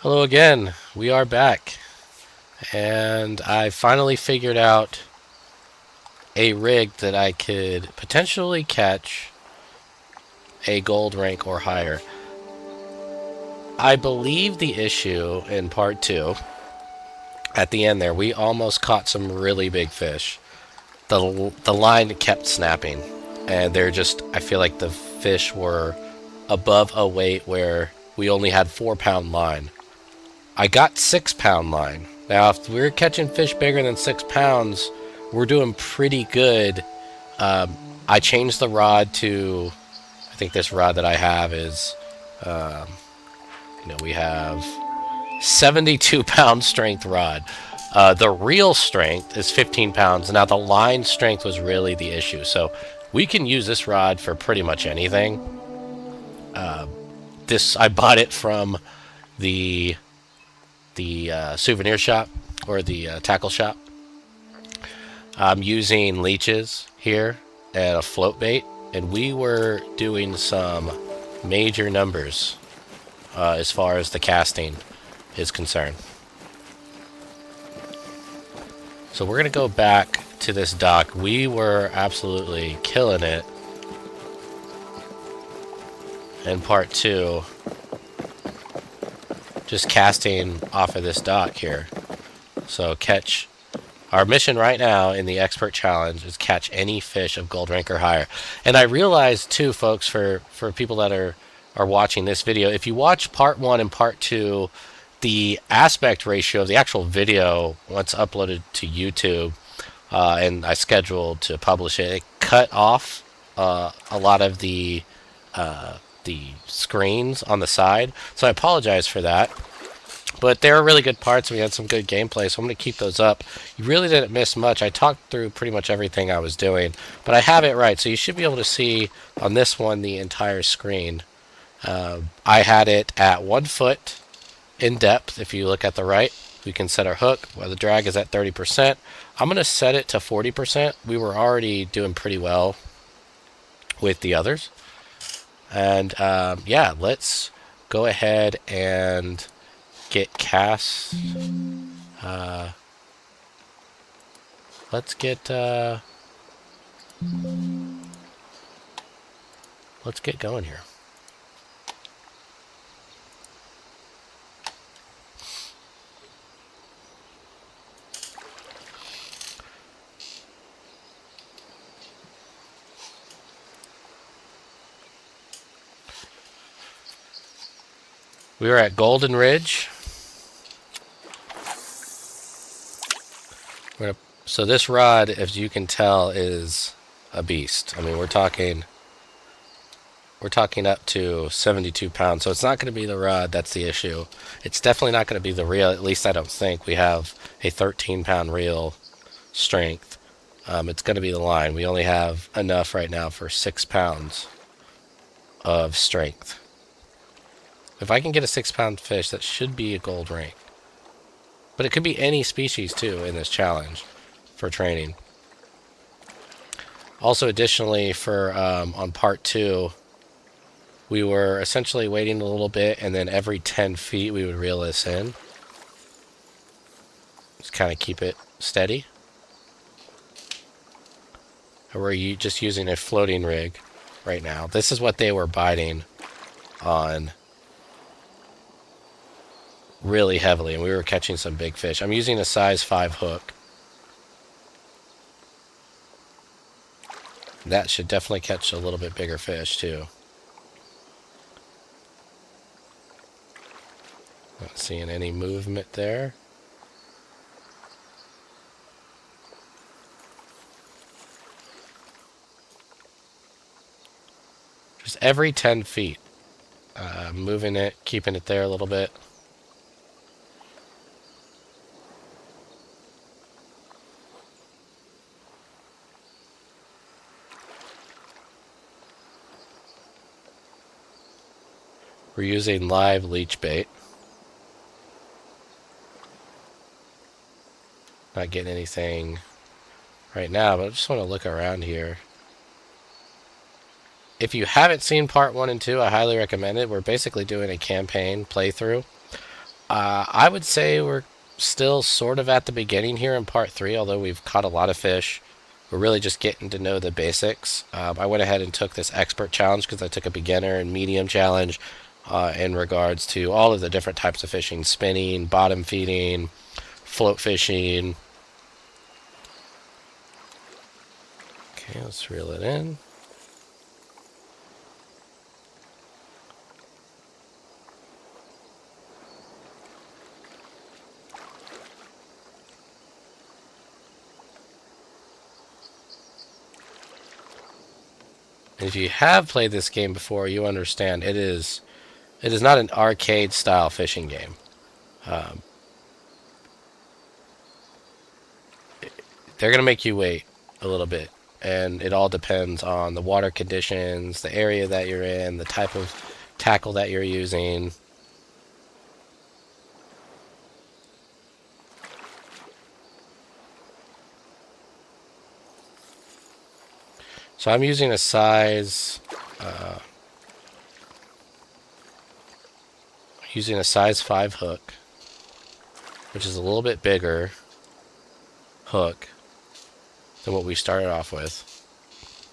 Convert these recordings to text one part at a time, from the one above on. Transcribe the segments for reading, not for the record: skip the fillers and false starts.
Hello again. We are back, and I finally figured out a rig that I could potentially catch a gold rank or higher. I believe the issue in part two, at the end there, we almost caught some really big fish. The line kept snapping, and I feel like the fish were above a weight where we only had 4 pound line. I got 6 pound line. Now, if we're catching fish bigger than 6 pounds, we're doing pretty good. I changed the rod to, I think this rod that I have is, we have 72 pound strength rod. The real strength is 15 pounds. Now, the line strength was really the issue. So, we can use this rod for pretty much anything. I bought it from the souvenir shop or the tackle shop. I'm using leeches here and a float bait, and we were doing some major numbers as far as the casting is concerned. So we're going to go back to this dock. We were absolutely killing it in part two, just casting off of this dock here. So our mission right now in the expert challenge is catch any fish of gold rank or higher. And I realized too, folks, for people that are watching this video, if you watch part one and part two, the aspect ratio of the actual video, once uploaded to YouTube, and I scheduled to publish it, it cut off a lot of the screens on the side. So I apologize for that. But they were really good parts. We had some good gameplay, so I'm going to keep those up. You really didn't miss much. I talked through pretty much everything I was doing, but I have it right. So you should be able to see on this one the entire screen. I had it at 1 foot in depth. If you look at the right, we can set our hook. Well, the drag is at 30%. I'm going to set it to 40%. We were already doing pretty well with the others. And yeah, let's go ahead and get cast. Let's get going here. We are at Golden Ridge. So this rod, as you can tell, is a beast. I mean, we're talking up to 72 pounds. So it's not going to be the rod that's the issue. It's definitely not going to be the reel. At least I don't think. We have a 13-pound reel strength. It's going to be the line. We only have enough right now for 6 pounds of strength. If I can get a 6-pound fish, that should be a gold rank. But it could be any species too in this challenge for training. Also, additionally, for on part two, we were essentially waiting a little bit, and then every 10 feet we would reel this in. Just kind of keep it steady. And we're just using a floating rig right now. This is what they were biting on really heavily, and we were catching some big fish. I'm using a size 5 hook. That should definitely catch a little bit bigger fish too. Not seeing any movement there. Just every 10 feet. Moving it, keeping it there a little bit. We're using live leech bait. Not getting anything right now, but I just want to look around here. If you haven't seen part 1 and 2, I highly recommend it. We're basically doing a campaign playthrough. I would say we're still sort of at the beginning here in part three, although we've caught a lot of fish. We're really just getting to know the basics. I went ahead and took this expert challenge because I took a beginner and medium challenge in regards to all of the different types of fishing: spinning, bottom feeding, float fishing. Okay, let's reel it in. If you have played this game before, you understand it is not an arcade style fishing game. Um, they're gonna make you wait a little bit, and it all depends on the water conditions, the area that you're in, the type of tackle that you're using. So I'm using a size 5 hook, which is a little bit bigger hook than what we started off with.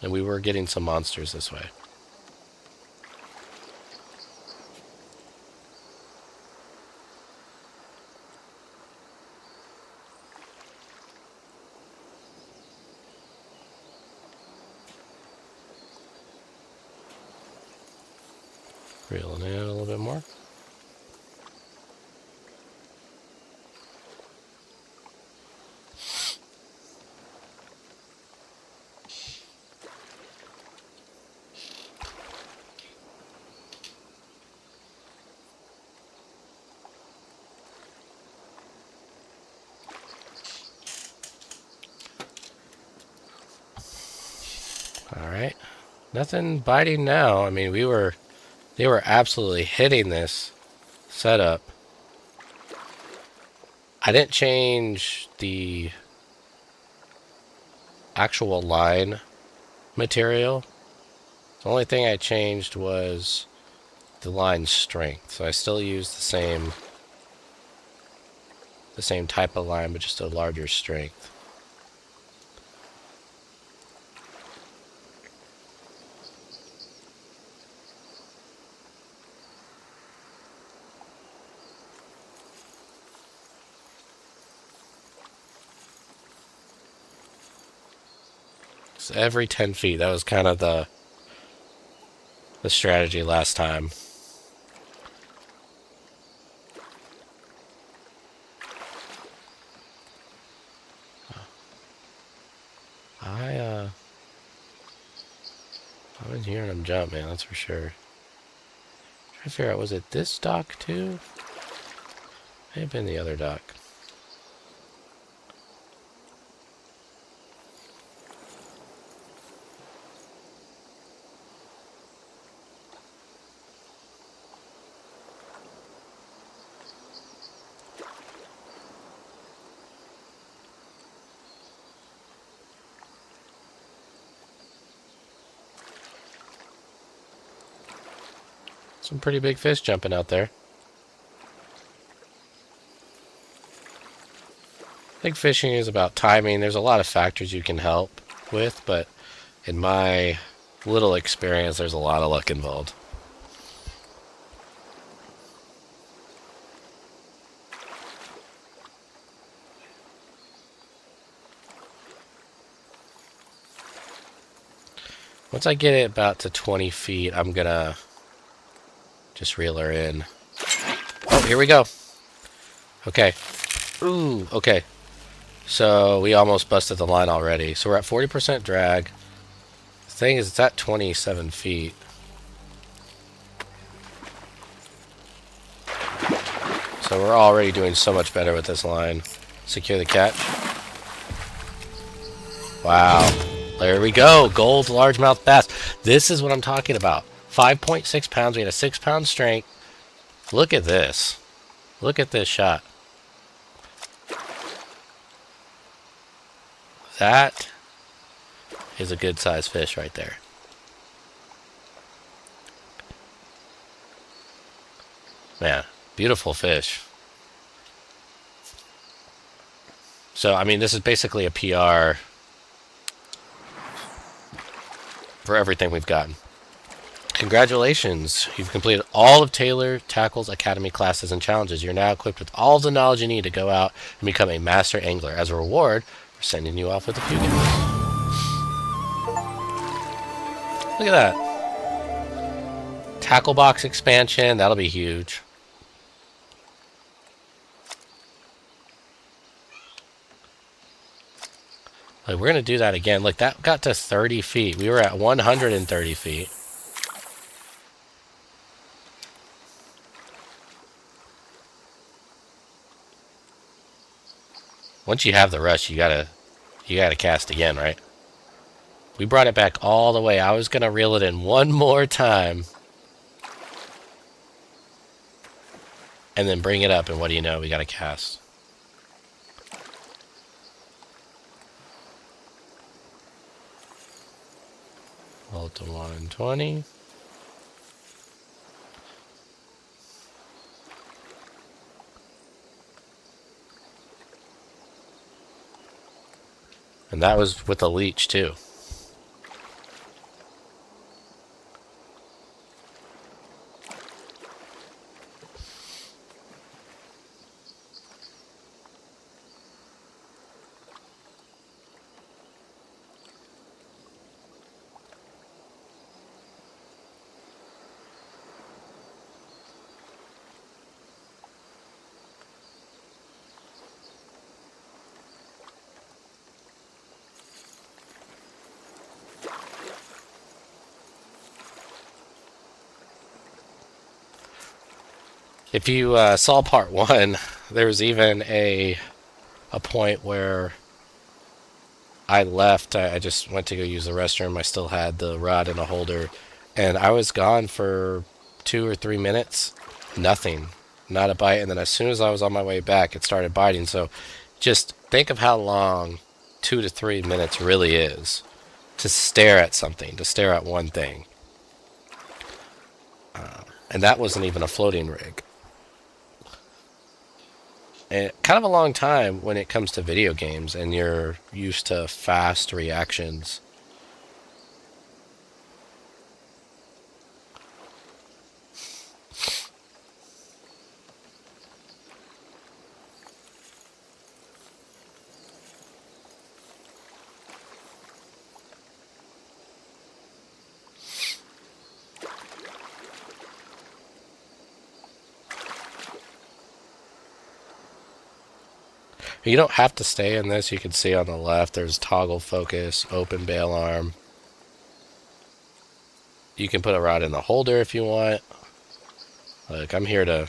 And we were getting some monsters this way. Reeling in a little bit more. Alright. Nothing biting now. I mean, they were absolutely hitting this setup. I didn't change the actual line material. The only thing I changed was the line strength. So I still use the same type of line, but just a larger strength. So every 10 feet. That was kind of the strategy last time. I I've been hearing him jump, man, that's for sure. Trying to figure out, was it this dock too? May have been the other dock. Some pretty big fish jumping out there. I think fishing is about timing. There's a lot of factors you can help with, but in my little experience, there's a lot of luck involved. Once I get it about to 20 feet, I'm gonna just reel her in. Oh, here we go. Okay. Ooh, okay. So we almost busted the line already. So we're at 40% drag. The thing is, it's at 27 feet. So we're already doing so much better with this line. Secure the catch. Wow. There we go. Gold largemouth bass. This is what I'm talking about. 5.6 pounds. We had a 6-pound strength. Look at this. Look at this shot. That is a good sized fish right there. Man, beautiful fish. So, I mean, this is basically a PR for everything we've gotten. Congratulations! You've completed all of Taylor Tackle's Academy classes and challenges. You're now equipped with all of the knowledge you need to go out and become a master angler. As a reward, we're sending you off with a few gifts. Look at that. Tackle box expansion. That'll be huge. Like, we're going to do that again. Look, that got to 30 feet. We were at 130 feet. Once you have the rush, you gotta cast again, right? We brought it back all the way. I was gonna reel it in one more time. And then bring it up, and what do you know? We gotta cast. Roll to 120. And that was with a leech, too. If you saw part one, there was even a point where I left. I just went to go use the restroom. I still had the rod in a holder, and I was gone for 2 or 3 minutes. Nothing, not a bite. And then as soon as I was on my way back, it started biting. So just think of how long 2 to 3 minutes really is to stare at something, to stare at one thing. And that wasn't even a floating rig. And kind of a long time when it comes to video games and you're used to fast reactions. You don't have to stay in this. You can see on the left there's toggle focus, open bail arm. You can put a rod in the holder if you want. Look, I'm here to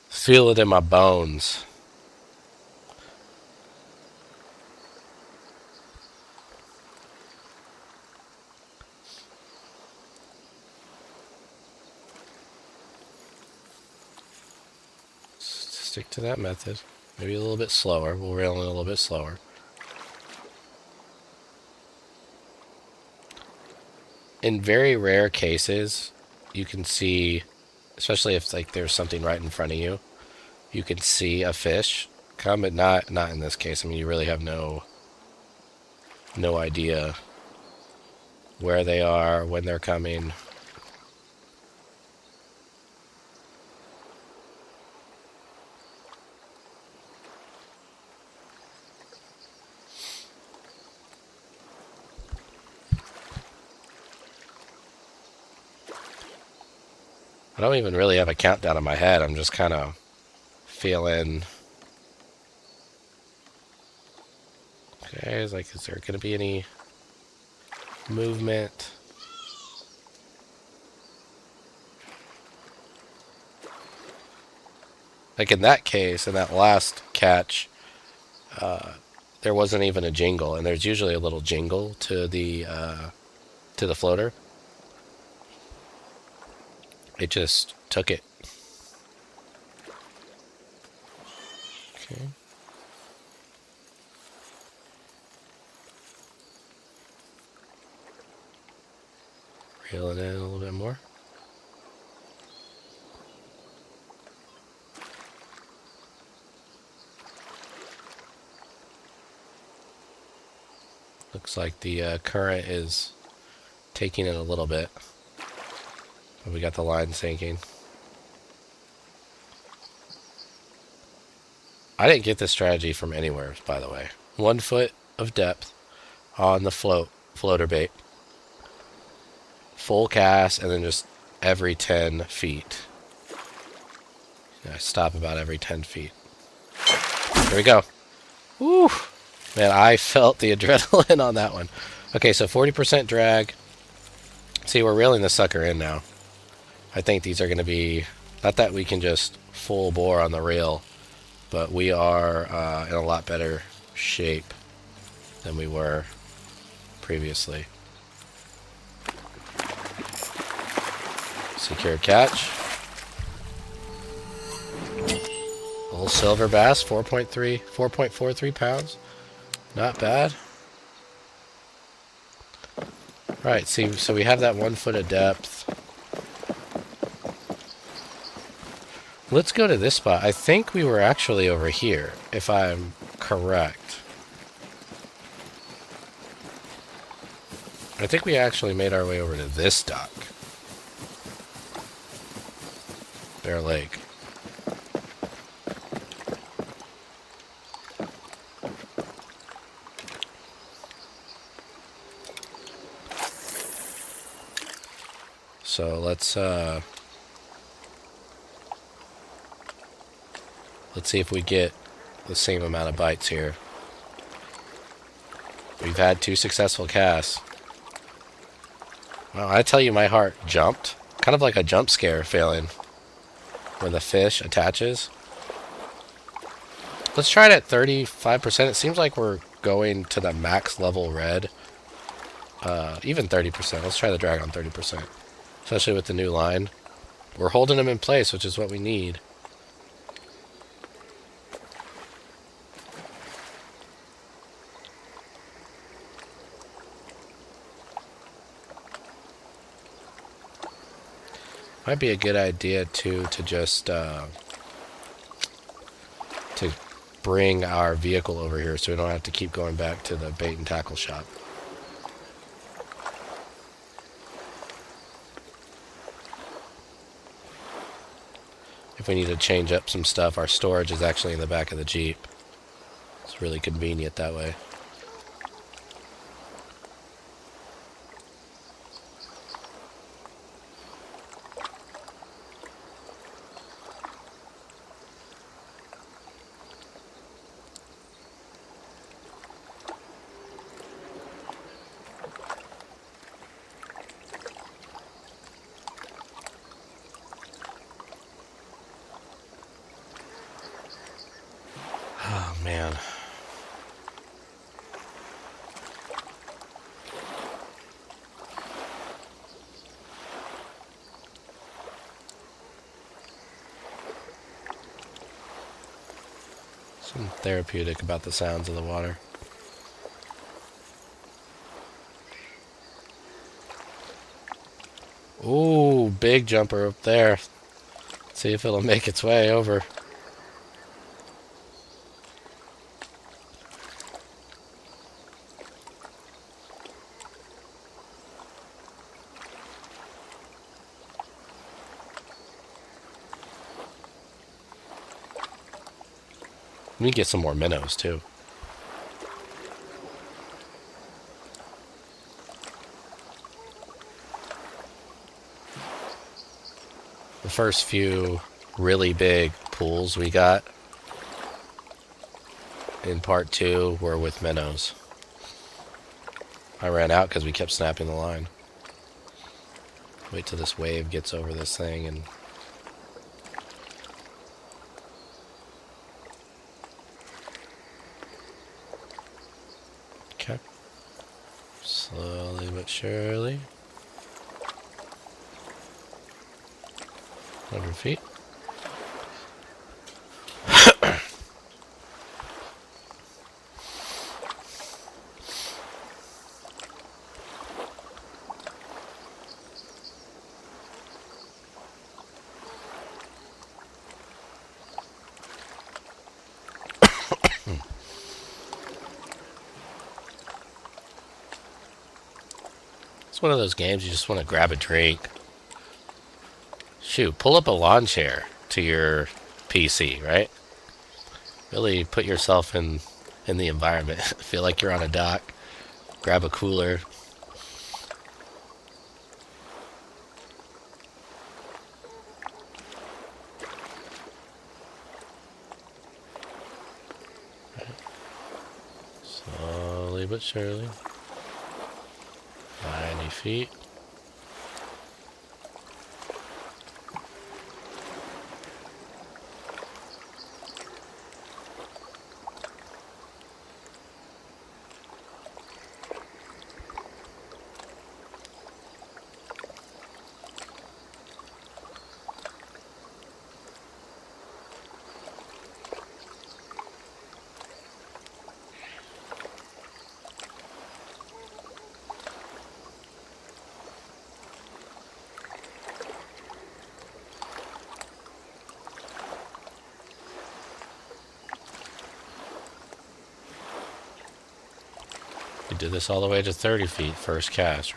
feel it in my bones. Stick to that method. Maybe a little bit slower. We'll reel in a little bit slower. In very rare cases, you can see, especially if like there's something right in front of you, you can see a fish come, but not in this case. I mean, you really have no idea where they are, when they're coming. I don't even really have a countdown in my head. I'm just kind of feeling. Okay, is there going to be any movement? Like in that case, in that last catch, there wasn't even a jingle, and there's usually a little jingle to the floater. It just took it. Okay. Reel it in a little bit more. Looks like the current is taking it a little bit. But we got the line sinking. I didn't get this strategy from anywhere, by the way. 1 foot of depth on the floater bait. Full cast, and then just every 10 feet. I stop about every 10 feet. Here we go. Woo! Man, I felt the adrenaline on that one. Okay, so 40% drag. See, we're reeling the sucker in now. I think these are going to be... Not that we can just full bore on the reel, but we are in a lot better shape than we were previously. Secure catch. Little silver bass, 4.43 pounds. Not bad. Right, see, so we have that 1 foot of depth. Let's go to this spot. I think we were actually over here, if I'm correct. I think we actually made our way over to this dock. Bear Lake. So let's see if we get the same amount of bites here. We've had 2 successful casts. Well, I tell you, my heart jumped. Kind of like a jump scare feeling when the fish attaches. Let's try it at 35%. It seems like we're going to the max level red. Even 30%. Let's try the drag on 30%. Especially with the new line. We're holding them in place, which is what we need. Might be a good idea too to just to bring our vehicle over here so we don't have to keep going back to the bait and tackle shop. If we need to change up some stuff, our storage is actually in the back of the Jeep. It's really convenient that way. Oh, man. Something therapeutic about the sounds of the water. Ooh, big jumper up there. Let's see if it'll make its way over. We need to get some more minnows, too. The first few really big pools we got in part 2 were with minnows. I ran out because we kept snapping the line. Wait till this wave gets over this thing and... Okay. Slowly but surely. 100 feet. It's one of those games you just want to grab a drink. Shoot, pull up a lawn chair to your PC, right? Really put yourself in the environment. Feel like you're on a dock. Grab a cooler. Slowly but surely. 90 feet. We did this all the way to 30 feet, first cast.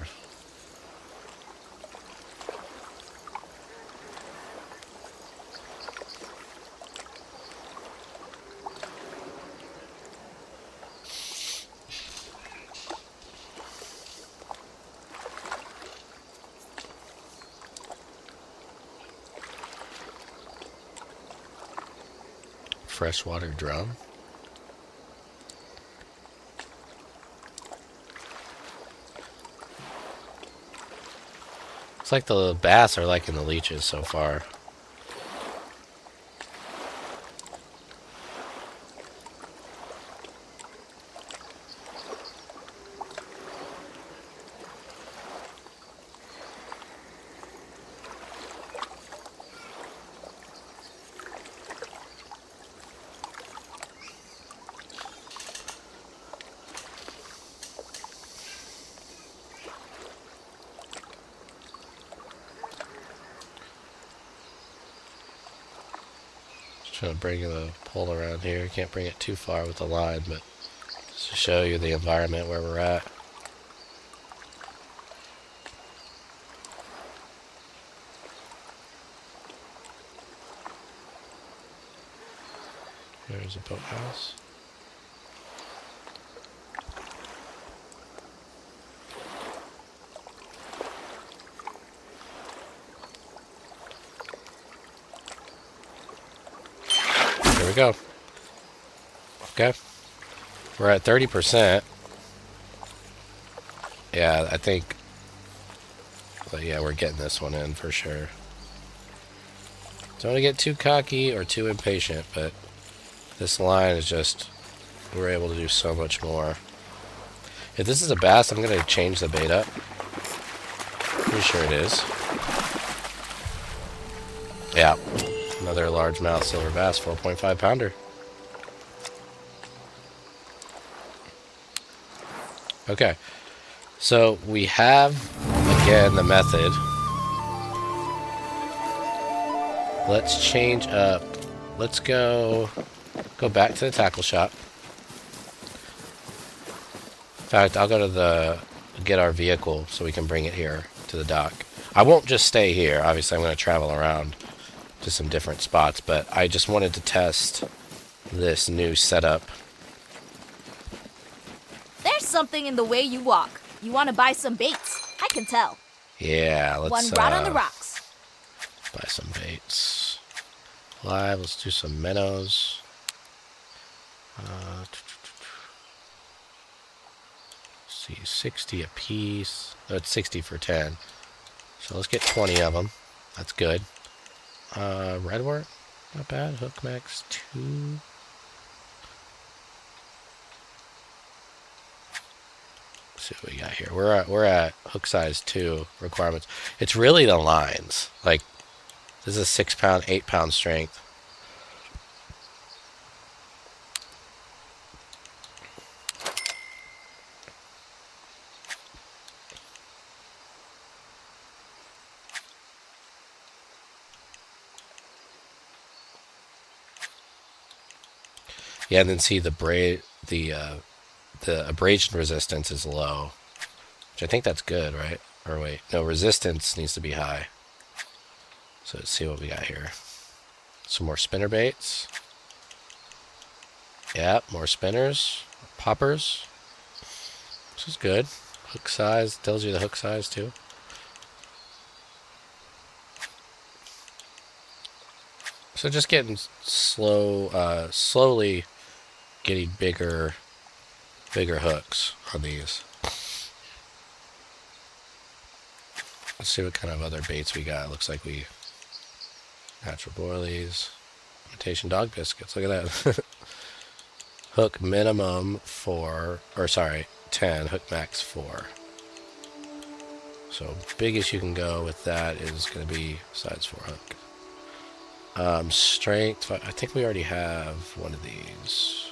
Freshwater drum. It's like the bass are liking the leeches so far. Trying to bring the pole around here. Can't bring it too far with the line, but just to show you the environment where we're at. There's a boathouse. There we go. Okay. We're at 30%. Yeah, I think... But yeah, we're getting this one in for sure. Don't want to get too cocky or too impatient, but this line is just... We're able to do so much more. If this is a bass, I'm going to change the bait up. Pretty sure it is. Yeah. Another largemouth silver bass, 4.5 pounder. Okay. So we have, again, the method. Let's change up. Let's go back to the tackle shop. In fact, I'll go to get our vehicle so we can bring it here to the dock. I won't just stay here. Obviously, I'm going to travel around to some different spots, but I just wanted to test this new setup. There's something in the way you walk. You want to buy some baits. I can tell. Yeah, let's One rod on the rocks. buy some baits. Live, let's do some minnows. See, 60 a piece. Oh, it's 60 for 10. So let's get 20 of them. That's good. Redwort, not bad. Hook max 2. Let's see what we got here. We're at hook size 2 requirements. It's really the lines. Like, this is a 6 pound, 8 pound strength. Yeah, and then see the abrasion resistance is low, which I think that's good, right? Or wait, no, resistance needs to be high. So let's see what we got here. Some more spinner baits. Yeah, more spinners. Poppers. This is good. Hook size. Tells you the hook size too. So just getting slowly getting bigger hooks on these. Let's see what kind of other baits we got. Looks like we natural boilies, imitation dog biscuits. Look at that. Hook minimum 4, or sorry, 10. Hook max 4. So biggest you can go with that is going to be size 4 hook. Strength. I think we already have one of these.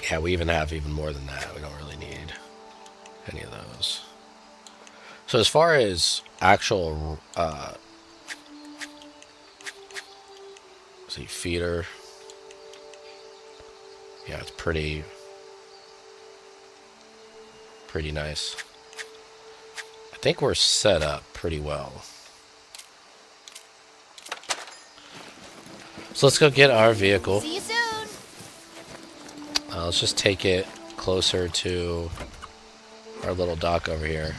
Yeah, we have even more than that. We don't really need any of those. So as far as actual see, feeder, yeah, it's pretty nice. I think we're set up pretty well. So let's go get our vehicle. See you soon. Let's just take it closer to our little dock over here.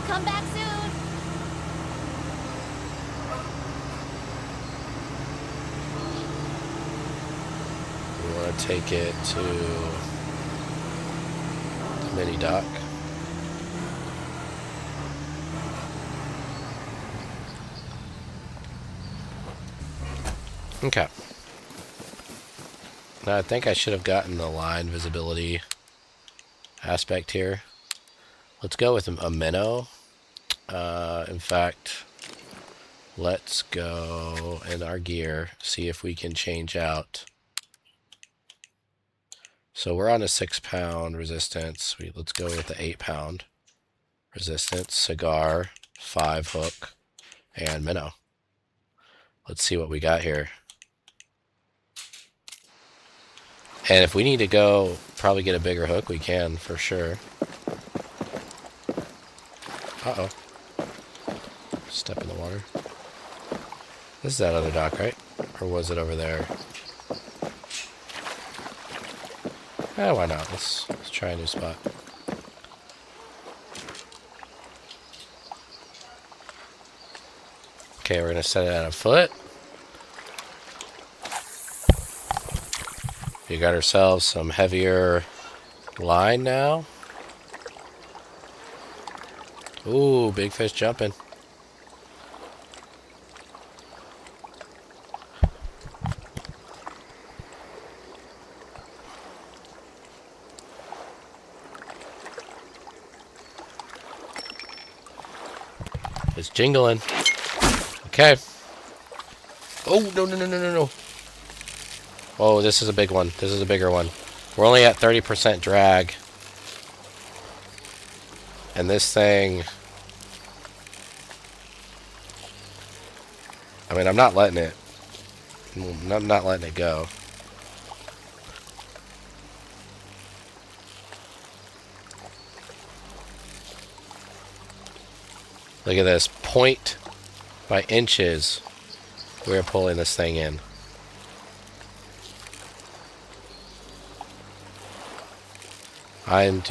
Come back soon. We want to take it to the mini dock. Okay. Now I think I should have gotten the line visibility aspect here. Let's go with a minnow. In fact, let's go in our gear, see if we can change out. So we're on a 6-pound resistance. Let's go with the 8-pound resistance, cigar, 5 hook, and minnow. Let's see what we got here. And if we need to go probably get a bigger hook, we can for sure. Uh-oh. Step in the water. This is that other dock, right? Or was it over there? Why not? Let's try a new spot. Okay, we're going to set it at a foot. We got ourselves some heavier line now. Ooh, big fish jumping. It's jingling. Okay. Oh, no. Oh, this is a big one. This is a bigger one. We're only at 30% drag. And this thing... I mean, I'm not letting it... I'm not letting it go. Look at this. Point by inches, we're pulling this thing in. I am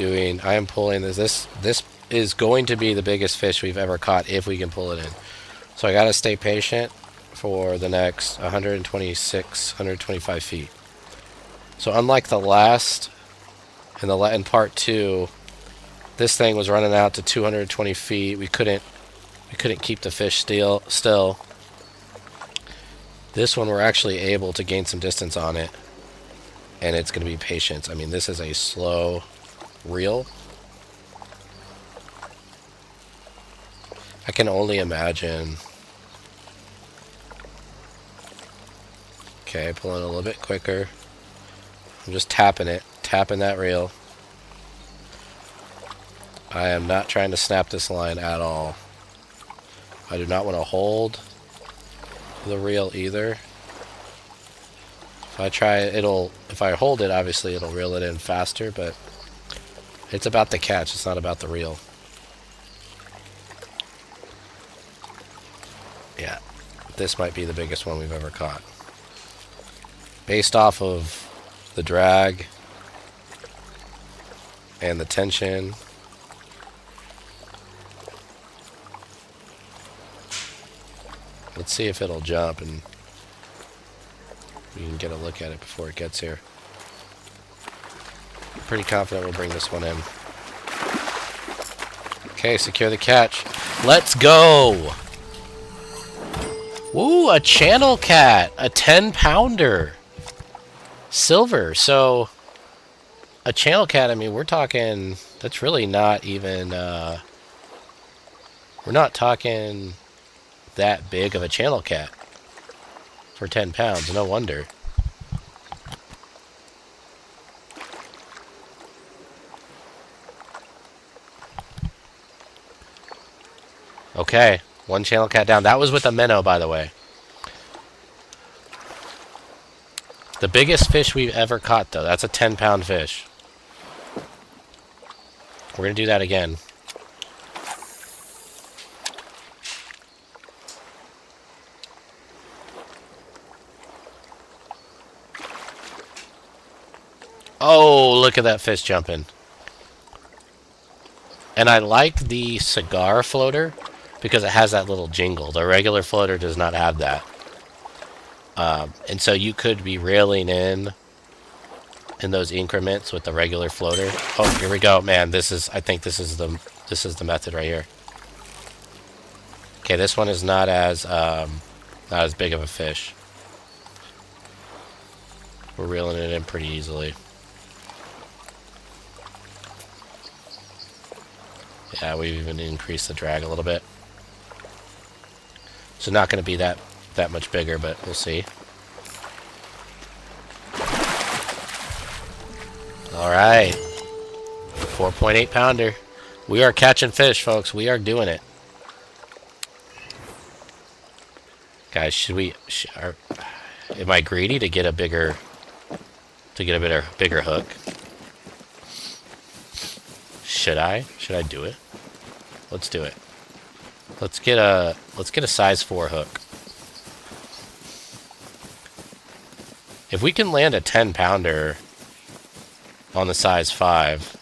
pulling this. This is going to be the biggest fish we've ever caught if we can pull it in. So I gotta stay patient for the next 125 feet. So unlike the last, in part 2, this thing was running out to 220 feet. We couldn't keep the fish still. This one we're actually able to gain some distance on it, and it's going to be patience. I mean, this is a slow reel. I can only imagine. Okay, pulling a little bit quicker. I'm just tapping that reel. I am not trying to snap this line at all. I do not want to hold the reel either. If I try, if I hold it, obviously it'll reel it in faster, but it's about the catch, it's not about the reel. Yeah, this might be the biggest one we've ever caught. Based off of the drag and the tension. Let's see if it'll jump and we can get a look at it before it gets here. Pretty confident we'll bring this one in. Okay, secure the catch. Let's go! Ooh, a channel cat! A 10-pounder! Silver. So, a channel cat, I mean, we're talking... That's really not even... we're not talking that big of a channel cat. For 10 pounds, no wonder. Okay, one channel cat down. That was with a minnow, by the way. The biggest fish we've ever caught, though. That's a 10-pound fish. We're going to do that again. Oh, look at that fish jumping. And I like the cigar floater because it has that little jingle. The regular floater does not have that. And so you could be reeling in those increments with the regular floater. Oh, here we go. Man, I think this is the method right here. Okay, this one is not as big of a fish. We're reeling it in pretty easily. Yeah, we've even increased the drag a little bit. So not going to be that much bigger, but we'll see. All right. 4.8 pounder. We are catching fish, folks. We are doing it. Guys, am I greedy to get a bigger hook? Should I do it? Let's do it. Let's get a size 4 hook. If we can land a 10-pounder on the size 5.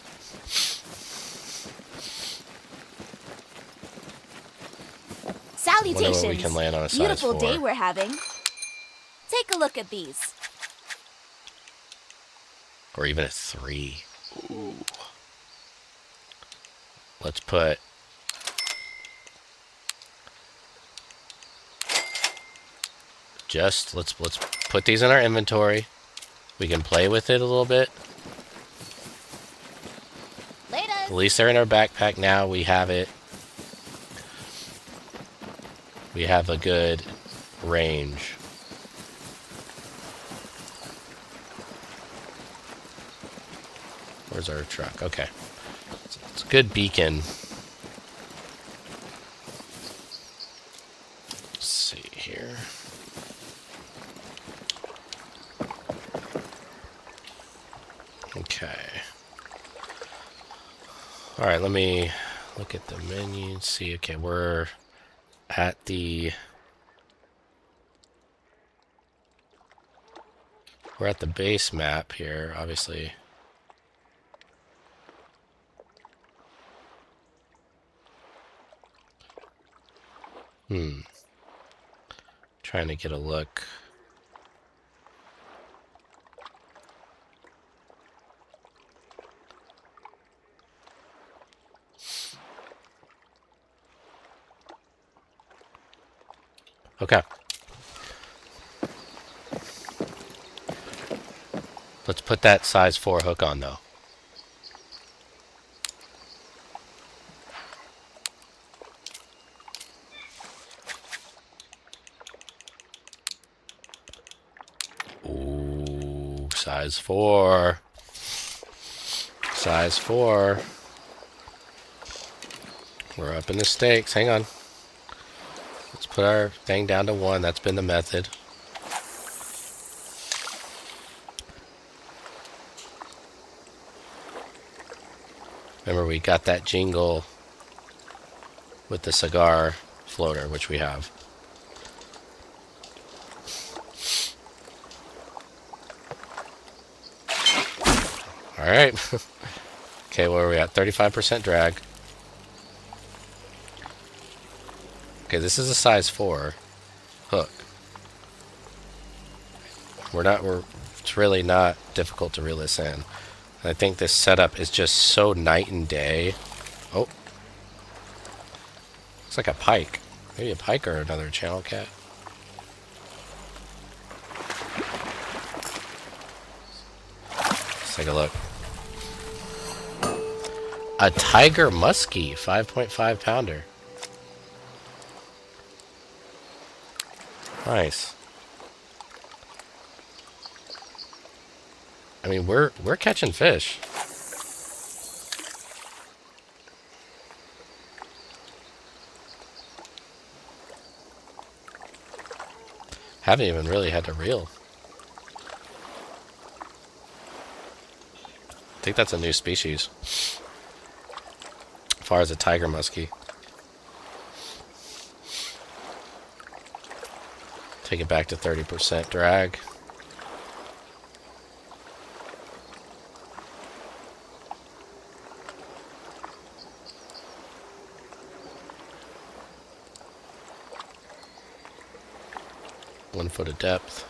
Salutations. Wonder what we can land on a size Beautiful 4. day we're having. Take a look at these. Or even a 3. Ooh. Let's put... let's put these in our inventory. We can play with it a little bit. Later. At least they're in our backpack now. We have it. We have a good range. Where's our truck? Okay. It's a good beacon. Let's see here. Okay. Alright, let me look at the menu and see. Okay, we're at the base map here, obviously. Trying to get a look. Okay. Let's put that size 4 hook on, though. Ooh, size 4. Size 4. We're up in the stakes. Hang on. Let's put our thing down to 1. That's been the method. Remember, we got that jingle with the cigar floater, which we have. Alright. Okay, where are we at? 35% drag. Okay, this is a size 4 hook. It's really not difficult to reel this in. I think this setup is just so night and day. Oh. Looks like a pike. Maybe a pike or another channel cat. Let's take a look. A tiger muskie, 5.5 pounder. Nice. I mean, we're catching fish. Haven't even really had to reel. I think that's a new species. As far as a tiger muskie. Take it back to 30% drag. One foot of depth.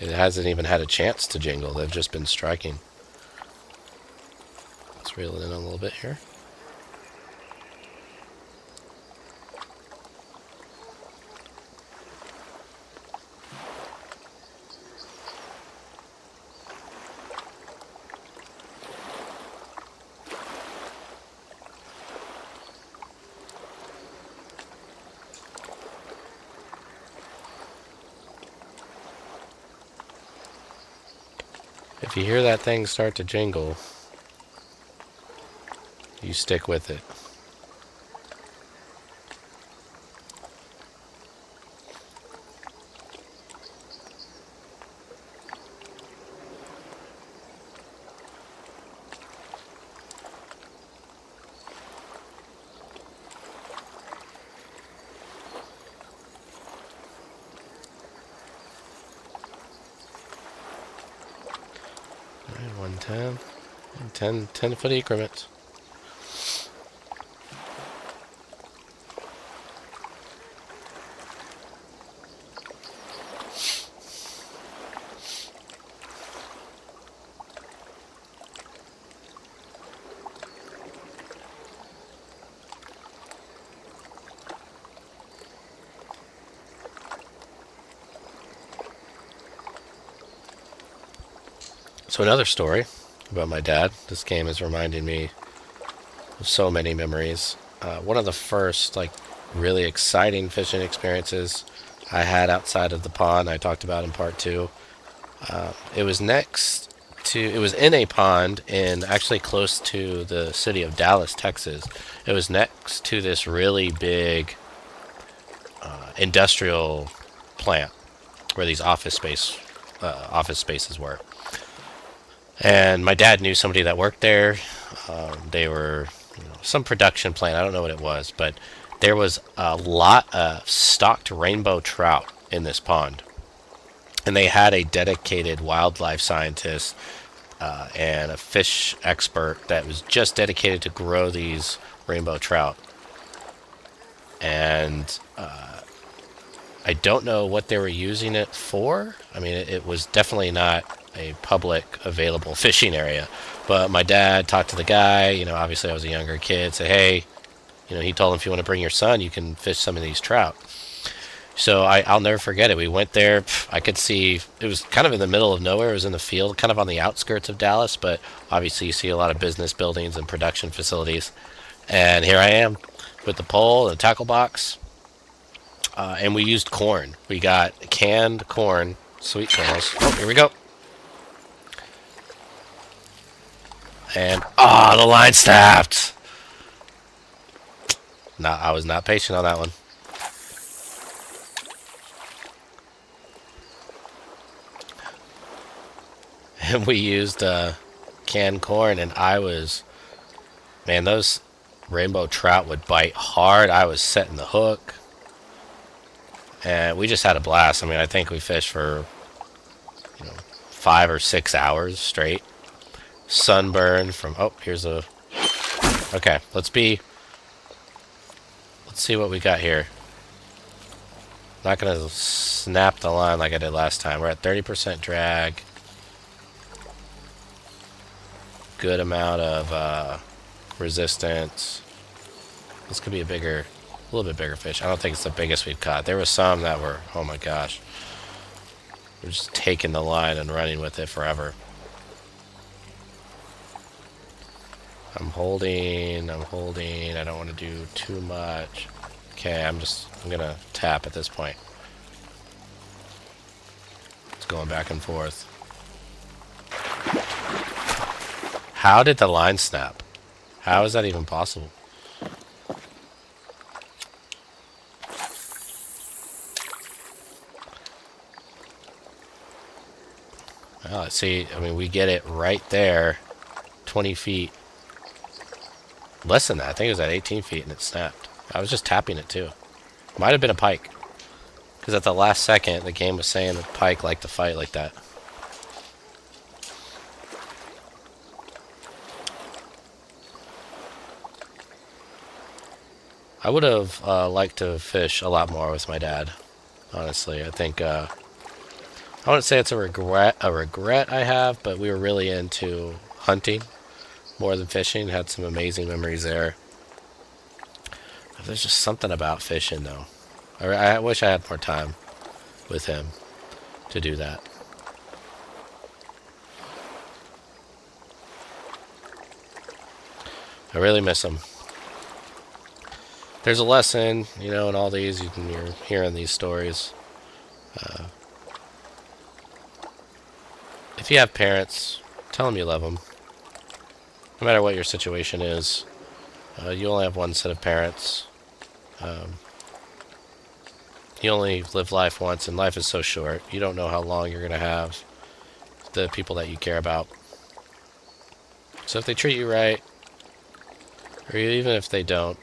It hasn't even had a chance to jingle. They've just been striking. Let's reel it in a little bit here. If you hear that thing start to jingle, you stick with it. Alright, 110. 10-foot increments. So another story about my dad. This game is reminding me of so many memories. One of the first, really exciting fishing experiences I had outside of the pond, I talked about in part 2. It was in a pond actually close to the city of Dallas, Texas. It was next to this really big industrial plant where these office spaces were. And my dad knew somebody that worked there. They were some production plant. I don't know what it was, but there was a lot of stocked rainbow trout in this pond. And they had a dedicated wildlife scientist and a fish expert that was just dedicated to grow these rainbow trout. And I don't know what they were using it for. I mean, it was definitely not a public available fishing area. But my dad talked to the guy, obviously I was a younger kid, said, hey, he told him if you want to bring your son, you can fish some of these trout. So I'll never forget it. We went there. I could see, it was kind of in the middle of nowhere. It was in the field, kind of on the outskirts of Dallas, but obviously you see a lot of business buildings and production facilities. And here I am with the pole and the tackle box. And we used corn. We got canned corn, sweet kernels. Oh, here we go. And, the line snapped. No, I was not patient on that one. and we used canned corn, and man, those rainbow trout would bite hard. I was setting the hook, and we just had a blast. I mean, I think we fished for 5 or 6 hours straight. Sunburn from, oh, here's a, okay, let's see what we got here. Not gonna snap the line like I did last time. We're at 30% drag. Good amount of resistance. This could be a little bit bigger fish. I don't think it's the biggest we've caught. There were some that were, oh my gosh. We're just taking the line and running with it forever. I'm holding. I don't want to do too much. Okay, I'm gonna tap at this point. It's going back and forth. How did the line snap? How is that even possible? Well, let's see. I mean, we get it right there. 20 feet. Less than that. I think it was at 18 feet and it snapped. I was just tapping it too. Might have been a pike. Because at the last second, the game was saying the pike liked to fight like that. I would have liked to fish a lot more with my dad. Honestly, I think I wouldn't say it's a regret I have, but we were really into hunting more than fishing. Had some amazing memories there. There's just something about fishing, though. I wish I had more time with him to do that. I really miss him. There's a lesson, in all these. You're hearing these stories. If you have parents, tell them you love them. No matter what your situation is, you only have one set of parents. You only live life once, and life is so short. You don't know how long you're going to have the people that you care about. So if they treat you right, or even if they don't,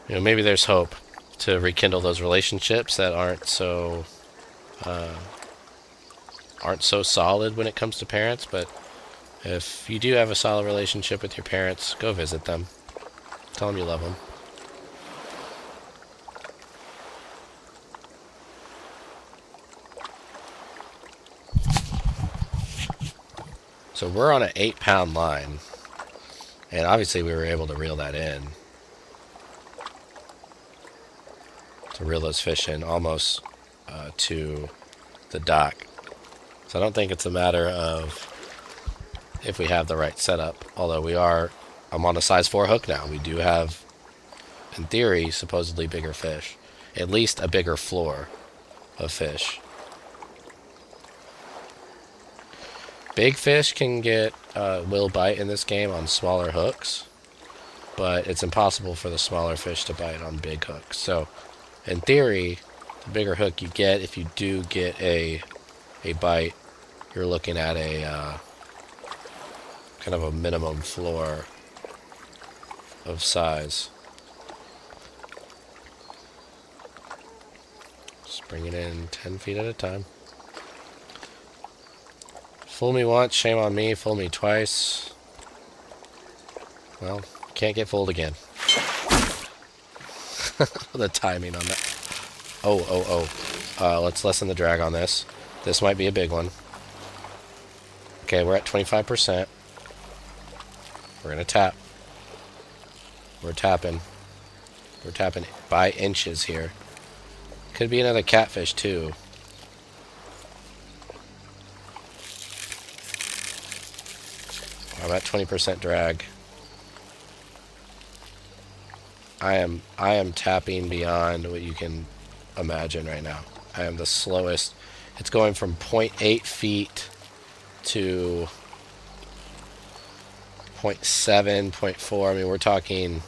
maybe there's hope to rekindle those relationships that aren't so solid when it comes to parents. But if you do have a solid relationship with your parents, go visit them. Tell them you love them. So we're on an 8-pound line, and obviously we were able to reel that in. To reel those fish in almost to the dock. So I don't think it's a matter of if we have the right setup, although I'm on a size 4 hook now. We do have, in theory, supposedly bigger fish. At least a bigger floor of fish. Big fish will bite in this game on smaller hooks, but it's impossible for the smaller fish to bite on big hooks. So, in theory, the bigger hook you get, if you do get a bite, you're looking at a kind of a minimum floor of size. Just bring it in 10 feet at a time. Fool me once, shame on me. Fool me twice. Well, can't get fooled again. The timing on that. Let's lessen the drag on this. This might be a big one. Okay, we're at 25%. We're going to tap. We're tapping by inches here. Could be another catfish, too. I'm at 20% drag. I am tapping beyond what you can imagine right now. I am the slowest. It's going from 0.8 feet to 0.7, 0.4. I mean, we're talking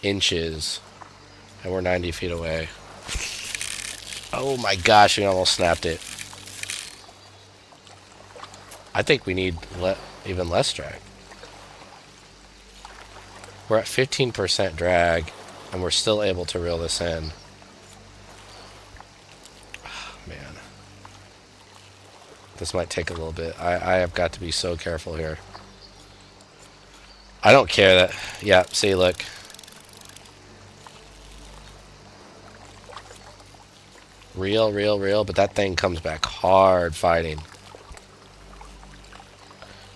inches, and we're 90 feet away. Oh my gosh, we almost snapped it. I think we need even less drag. We're at 15% drag, and we're still able to reel this in. Oh, man. This might take a little bit. I have got to be so careful here. I don't care that... Yeah, see, look. Reel, but that thing comes back hard fighting.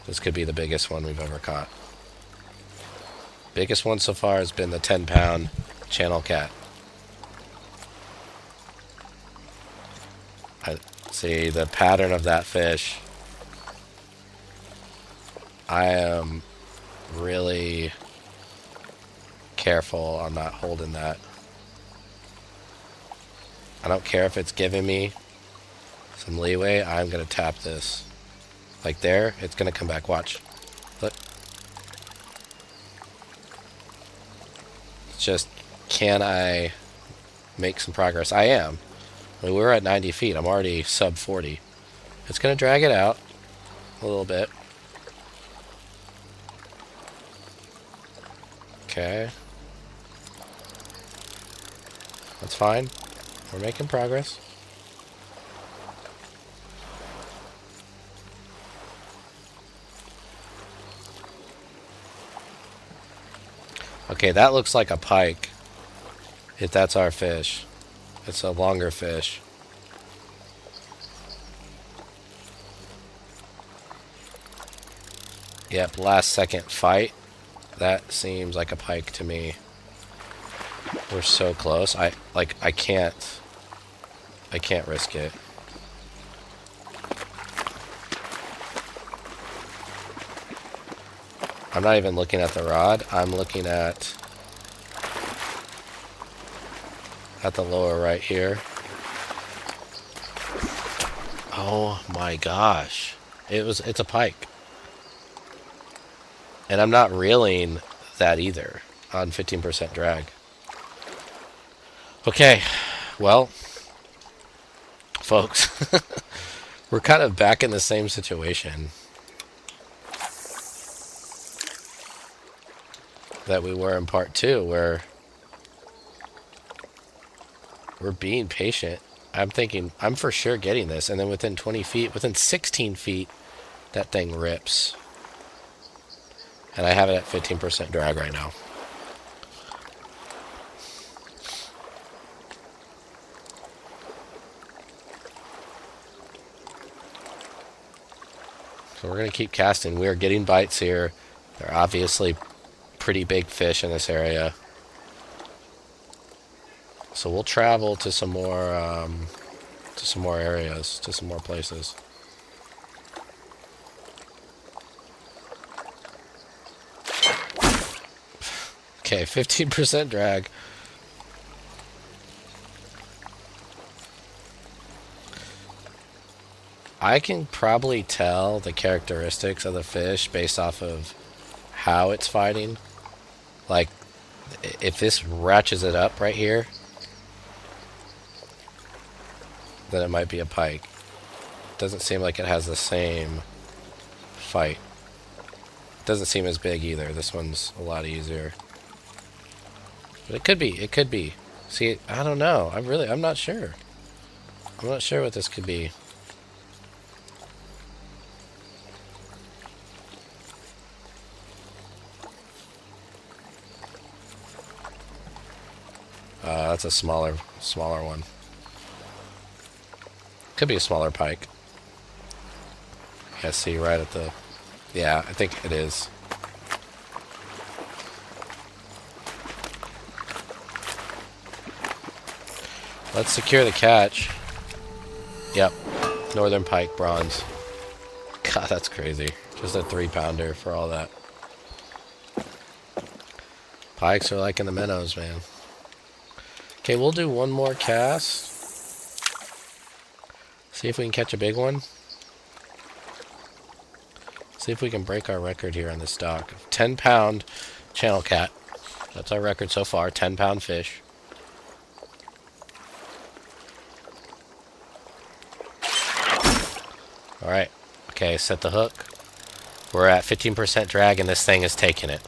This could be the biggest one we've ever caught. Biggest one so far has been the 10-pound channel cat. I see the pattern of that fish. I am really careful on not holding that. I don't care if it's giving me some leeway. I'm going to tap this. Like there, it's going to come back. Watch. Look. It's just, can I make some progress? I am. I mean, we're at 90 feet. I'm already sub 40. It's going to drag it out a little bit. Okay. That's fine. We're making progress. Okay, that looks like a pike. If that's our fish. It's a longer fish. Yep, last second fight. That seems like a pike to me. We're so close. I can't risk it. I'm not even looking at the rod. I'm looking at the lower right here. Oh my gosh. It's a pike. And I'm not reeling that either on 15% drag. Okay, well, folks, we're kind of back in the same situation that we were in part 2, where we're being patient. I'm thinking, I'm for sure getting this, and then within 20 feet, within 16 feet, that thing rips. And I have it at 15% drag right now. So we're going to keep casting. We are getting bites here. They're obviously pretty big fish in this area. So we'll travel to some more areas, to some more places. Okay, 15% drag. I can probably tell the characteristics of the fish based off of how it's fighting. Like, if this ratchets it up right here, then it might be a pike. Doesn't seem like it has the same fight. Doesn't seem as big either. This one's a lot easier. But it could be. It could be. See, I don't know. I'm not sure. I'm not sure what this could be. That's a smaller one. Could be a smaller pike. Yeah, see, right at the... Yeah, I think it is. Let's secure the catch. Yep. Northern pike, bronze. God, that's crazy. Just a 3-pounder for all that. Pikes are like in the minnows, man. Okay, we'll do one more cast. See if we can catch a big one. See if we can break our record here on this dock. 10-pound channel cat. That's our record so far. 10-pound fish. Alright. Okay, set the hook. We're at 15% drag and this thing is taking it.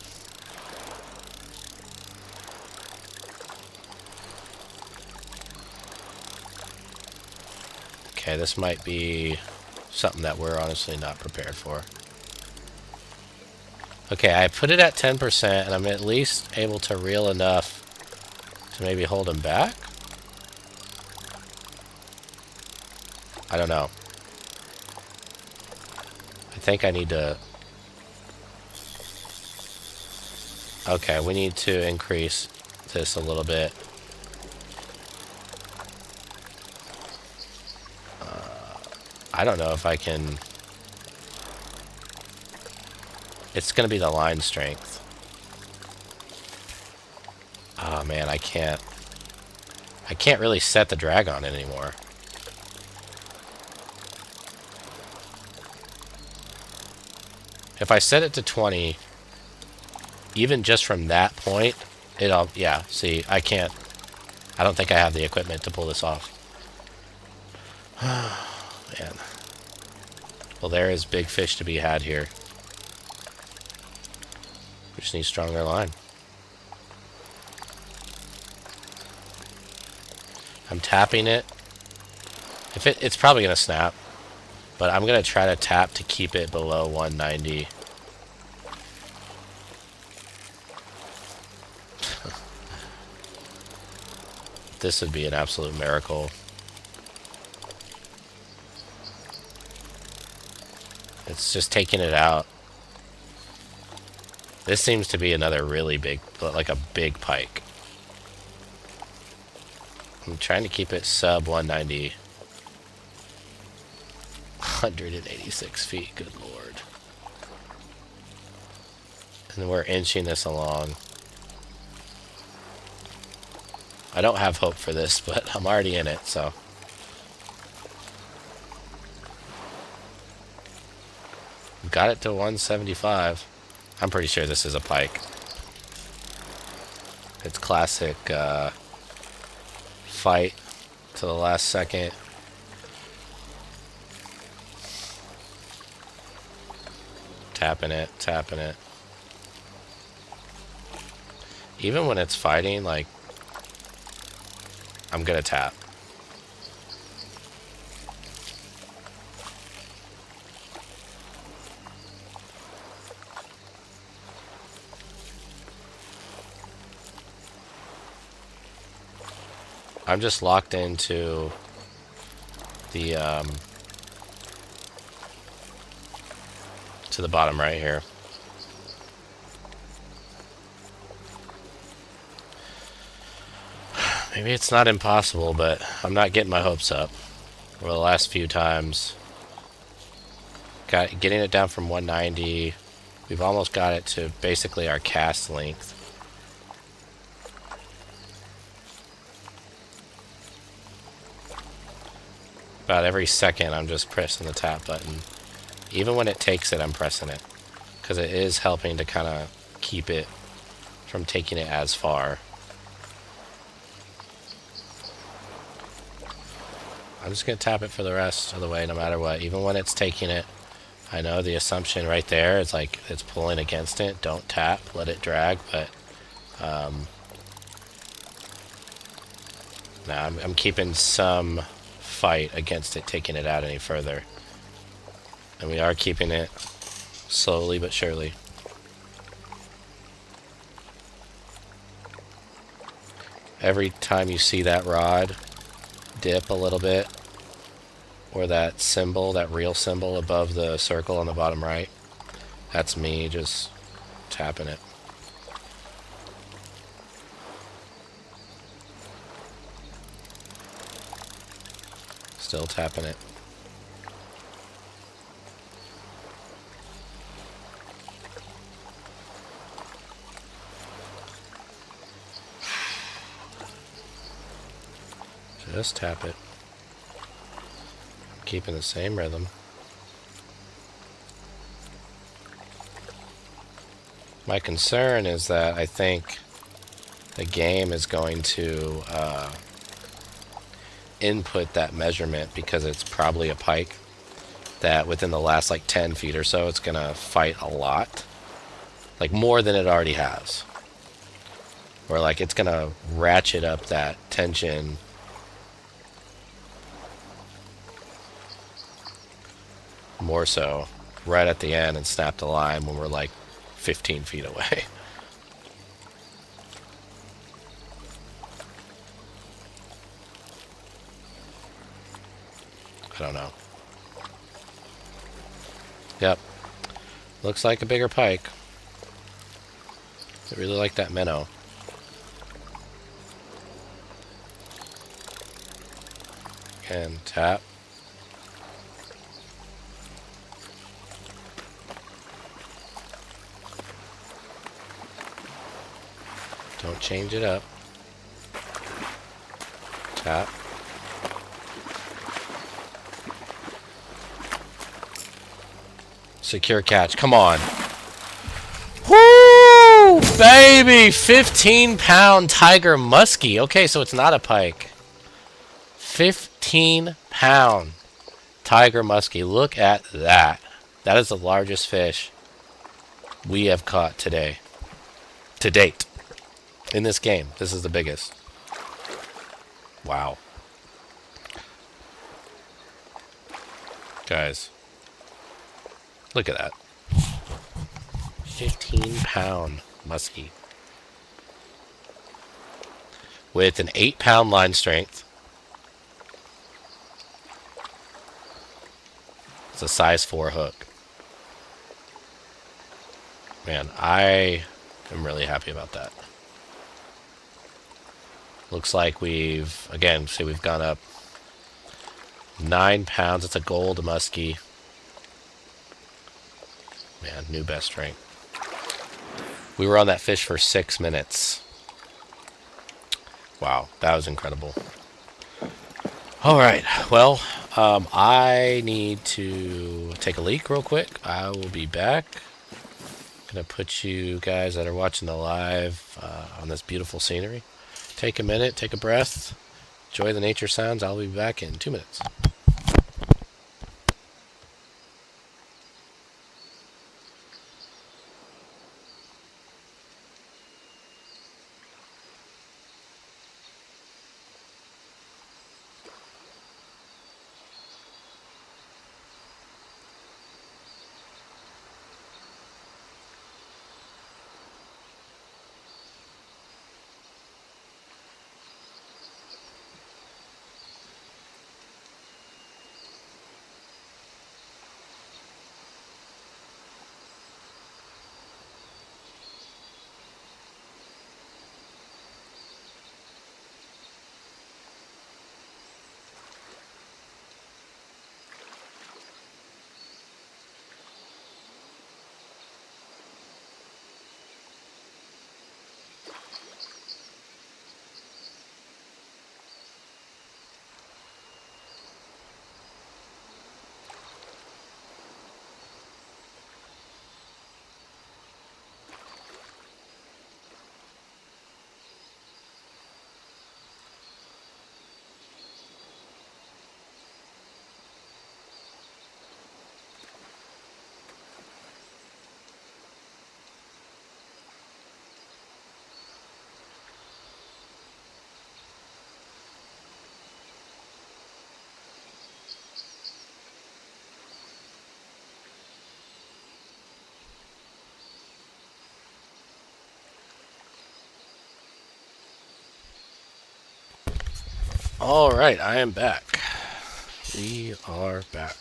Okay, this might be something that we're honestly not prepared for. Okay, I put it at 10% and I'm at least able to reel enough to maybe hold him back. I don't know. I think I need to... Okay, we need to increase this a little bit. I don't know if I can... It's going to be the line strength. Oh man, I can't really set the drag on it anymore. If I set it to 20, even just from that point, it'll... Yeah, see, I can't... I don't think I have the equipment to pull this off. Man. Well, there is big fish to be had here. We just need stronger line. I'm tapping it. If it's probably going to snap. But I'm going to try to tap to keep it below 190. This would be an absolute miracle. It's just taking it out. This seems to be another really big, like a big pike. I'm trying to keep it sub 190. 186 feet, good lord. And we're inching this along. I don't have hope for this, but I'm already in it, so. Got it to 175. I'm pretty sure this is a pike. It's classic fight to the last second. Tapping it, tapping it. Even when it's fighting, like, I'm gonna tap. I'm just locked into the to the bottom right here. Maybe it's not impossible, but I'm not getting my hopes up. Over the last few times, getting it down from 190. We've almost got it to basically our cast length. About every second, I'm just pressing the tap button. Even when it takes it, I'm pressing it. Because it is helping to kind of keep it from taking it as far. I'm just going to tap it for the rest of the way, no matter what. Even when it's taking it, I know the assumption right there is like it's pulling against it. Don't tap, let it drag. But nah, I'm keeping some fight against it taking it out any further. And we are keeping it slowly but surely. Every time you see that rod dip a little bit, or that symbol, that real symbol above the circle on the bottom right, that's me just tapping it. Still tapping it. Just tap it. Keeping the same rhythm. My concern is that I think the game is going to input that measurement because it's probably a pike. that within the last like 10 feet or so, it's gonna fight a lot. Like more than it already has. Or like it's gonna ratchet up that tension more so right at the end and snap the line when we're like 15 feet away. I don't know. Yep. Looks like a bigger pike. I really like that minnow. And tap. Don't change it up. Tap. Secure catch. Come on. Woo! Baby! 15-pound tiger muskie. Okay, so it's not a pike. 15-pound tiger muskie. Look at that. That is the largest fish we have caught today. To date. In this game. This is the biggest. Wow. Guys. Look at that. 15-pound muskie. With an 8-pound line strength. It's a size 4 hook. Man, I am really happy about that. Looks like we've, again, say we've gone up 9 pounds. It's a gold muskie. Man, new best strength. We were on that fish for 6 minutes. Wow, that was incredible. All right, well, I need to take a leak real quick. I will be back. Gonna put you guys that are watching the live on this beautiful scenery. Take a minute, take a breath, enjoy the nature sounds. I'll be back in 2 minutes. All right, I am back. We are back.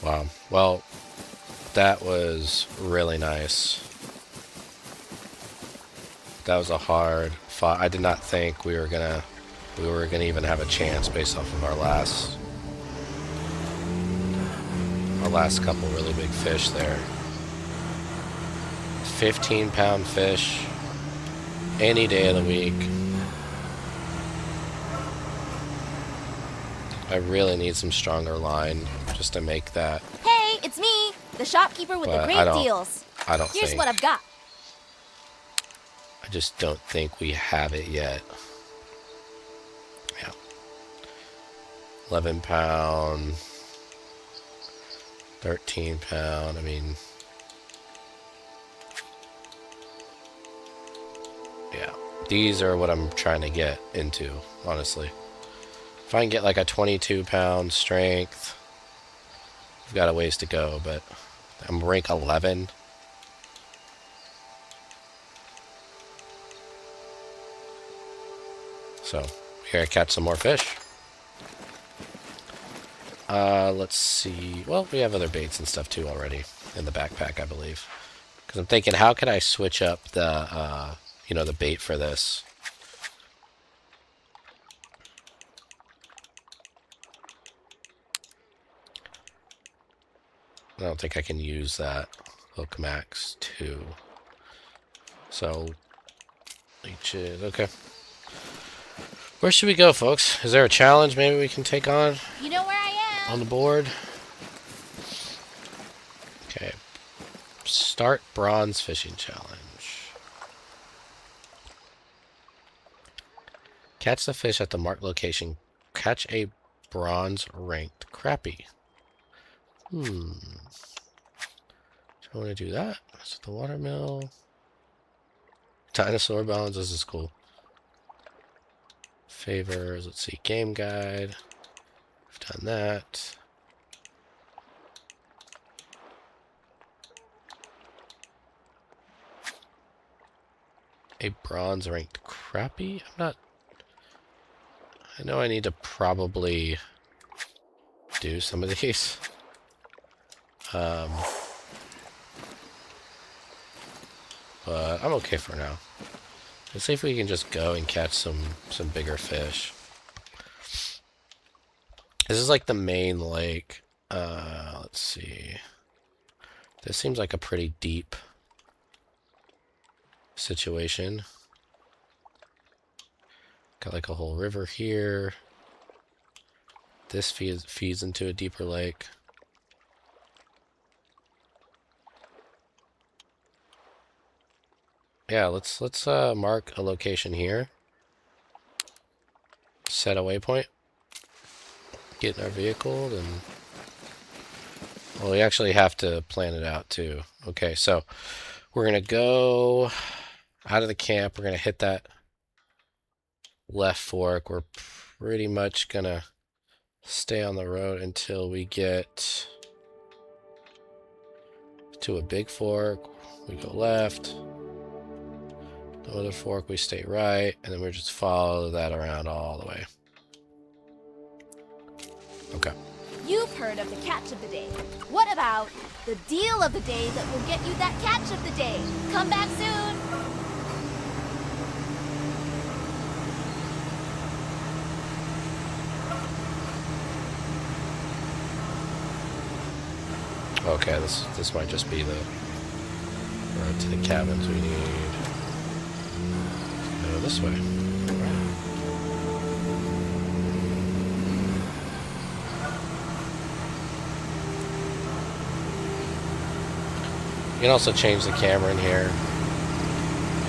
Wow. Well, that was really nice. That was a hard fight. I did not think we were gonna even have a chance based off of our last couple really big fish there. 15-pound fish. Any day of the week. I really need some stronger line just to make that. Hey, it's me, the shopkeeper with the great deals. I don't Here's think. what I've got. I just don't think we have it yet. Yeah. 11 pound, 13 pound. I mean, yeah, these are what I'm trying to get into, honestly. If I can get like a 22 pound strength, I've got a ways to go, but I'm rank 11. So, we gotta catch some more fish. Let's see. Well, we have other baits and stuff too already in the backpack, I believe. Because I'm thinking, how can I switch up the, the bait for this? I don't think I can use that hook max 2. So, leeches. Okay. Where should we go, folks? Is there a challenge maybe we can take on? You know where I am. On the board? Okay. Start bronze fishing challenge. Catch the fish at the marked location. Catch a bronze ranked crappie. Do I want to do that? Is it the watermill? Dinosaur bones. This is cool. Favors. Let's see. Game guide. We've done that. A bronze ranked crappie? I'm not... I know I need to probably do some of these. But I'm okay for now. Let's see if we can just go and catch some bigger fish. This is like the main lake. Let's see. This seems like a pretty deep situation. Got like a whole river here. This feeds into a deeper lake. Yeah, let's mark a location here. Set a waypoint. Get in our vehicle, and well, we actually have to plan it out too. Okay, so we're gonna go out of the camp. We're gonna hit that left fork. We're pretty much gonna stay on the road until we get to a big fork. We go left. The other fork, we stay right, and then we just follow that around all the way. Okay. You've heard of the catch of the day. What about the deal of the day that will get you that catch of the day? Come back soon. Okay, this might just be the road to the cabins we need. Go this way. You can also change the camera in here.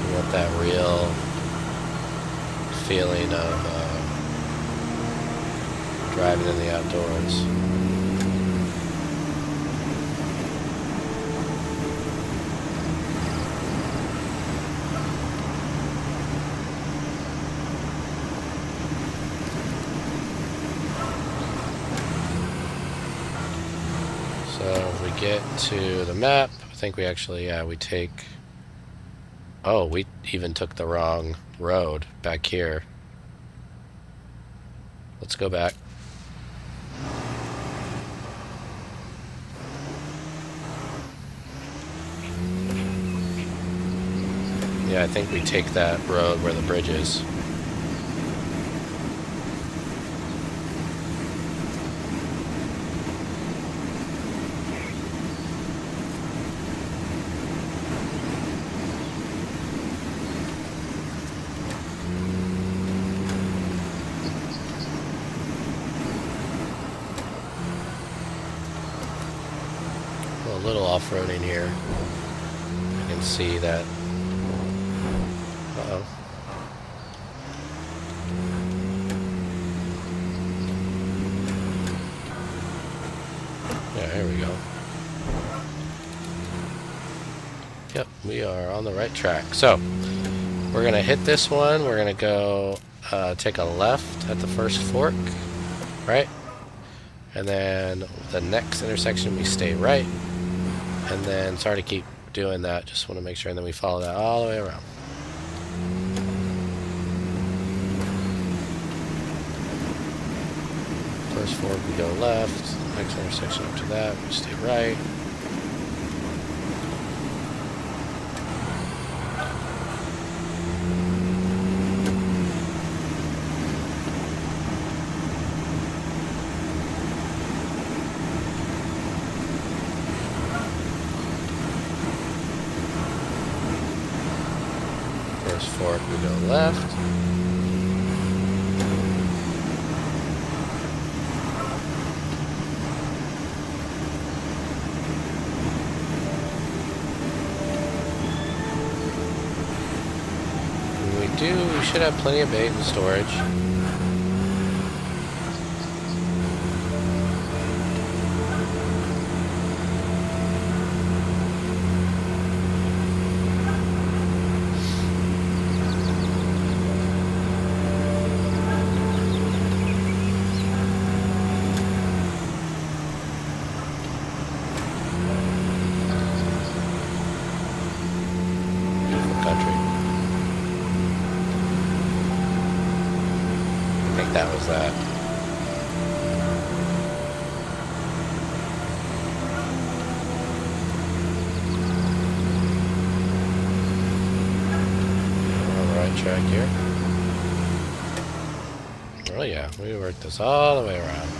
You want that real feeling of driving in the outdoors. So we get to the map. I think we actually, yeah, we take... Oh, we even took the wrong road back here. Let's go back. Yeah, I think we take that road where the bridge is. A little off-roading here. You can see that. Uh-oh. Okay, here we go. Yep, we are on the right track. So, we're going to hit this one. We're going to go take a left at the first fork, right? And then the next intersection, we stay right. And then, sorry to keep doing that, just want to make sure, and then we follow that all the way around. First fork, we go left. Next intersection after that, we stay right. First fork, we go left. We should have plenty of bait in storage. Beautiful country. I think that was that. We're on the right track here. Oh yeah, we worked this all the way around.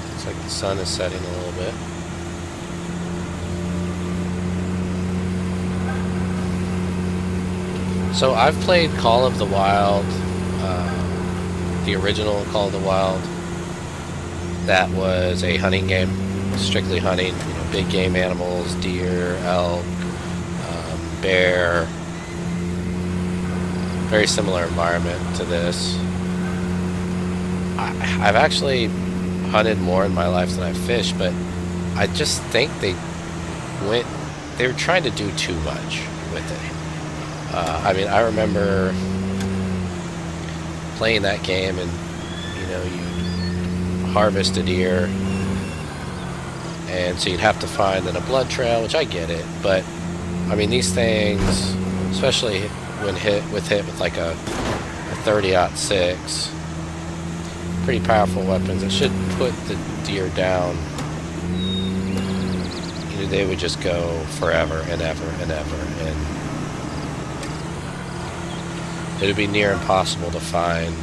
Looks like the sun is setting a little bit. So I've played Call of the Wild, the original Call of the Wild. That was a hunting game, strictly hunting. You know, big game animals, deer, elk, bear. Very similar environment to this. I've actually hunted more in my life than I've fished, but I just think they were trying to do too much with it. I mean, I remember playing that game, and you know, you harvest a deer, and so you'd have to find then a blood trail, which I get it, but I mean, these things, especially when hit with like a 30-06, pretty powerful weapons. It should put the deer down. You know, they would just go forever and ever and ever, and it would be near impossible to find.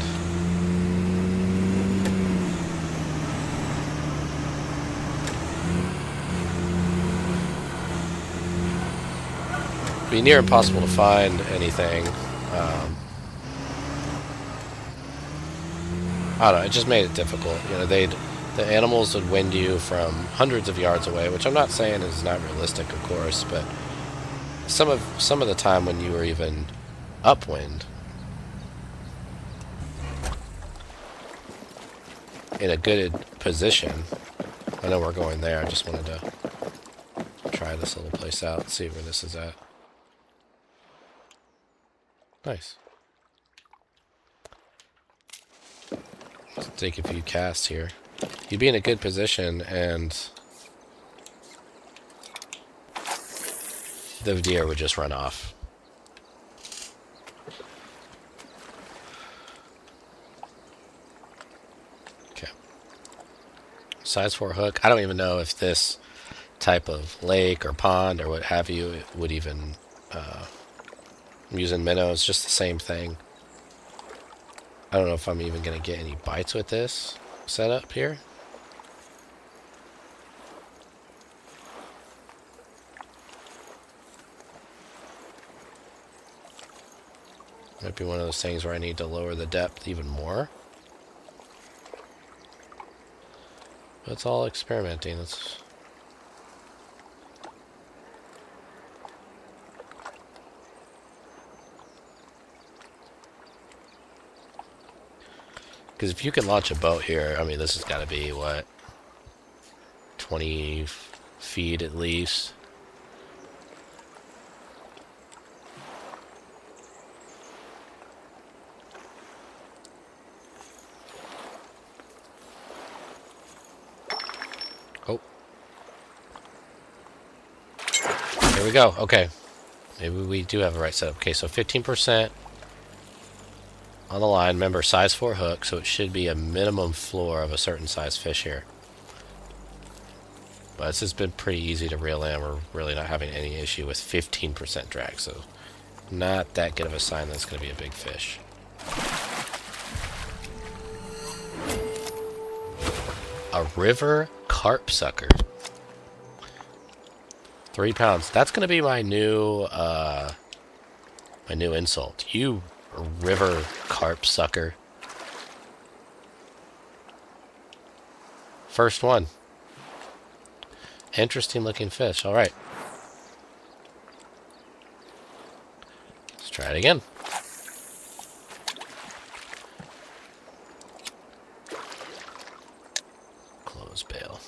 It'd be near impossible to find anything. I don't know. It just made it difficult. You know, the animals would wind you from hundreds of yards away, which I'm not saying is not realistic, of course, but some of the time when you were even upwind, in a good position. I know we're going there. I just wanted to try this little place out, see where this is at. Nice. Let's take a few casts here. You'd be in a good position, and the deer would just run off. Okay. Size 4 hook. I don't even know if this type of lake or pond or what have you it would even I'm using minnows, just the same thing. I don't know if I'm even going to get any bites with this setup here. Might be one of those things where I need to lower the depth even more. But it's all experimenting. It's Because if you can launch a boat here, I mean, this has got to be, what, 20 feet at least. Oh. Here we go. Okay. Maybe we do have the right setup. Okay, so 15% on the line. Remember, size 4 hook, so it should be a minimum floor of a certain size fish here. But this has been pretty easy to reel in. We're really not having any issue with 15% drag, so not that good of a sign that it's going to be a big fish. A river carp sucker. 3 pounds. That's going to be my new insult. You river carp sucker. First one. Interesting looking fish. All right. Let's try it again. Close bail.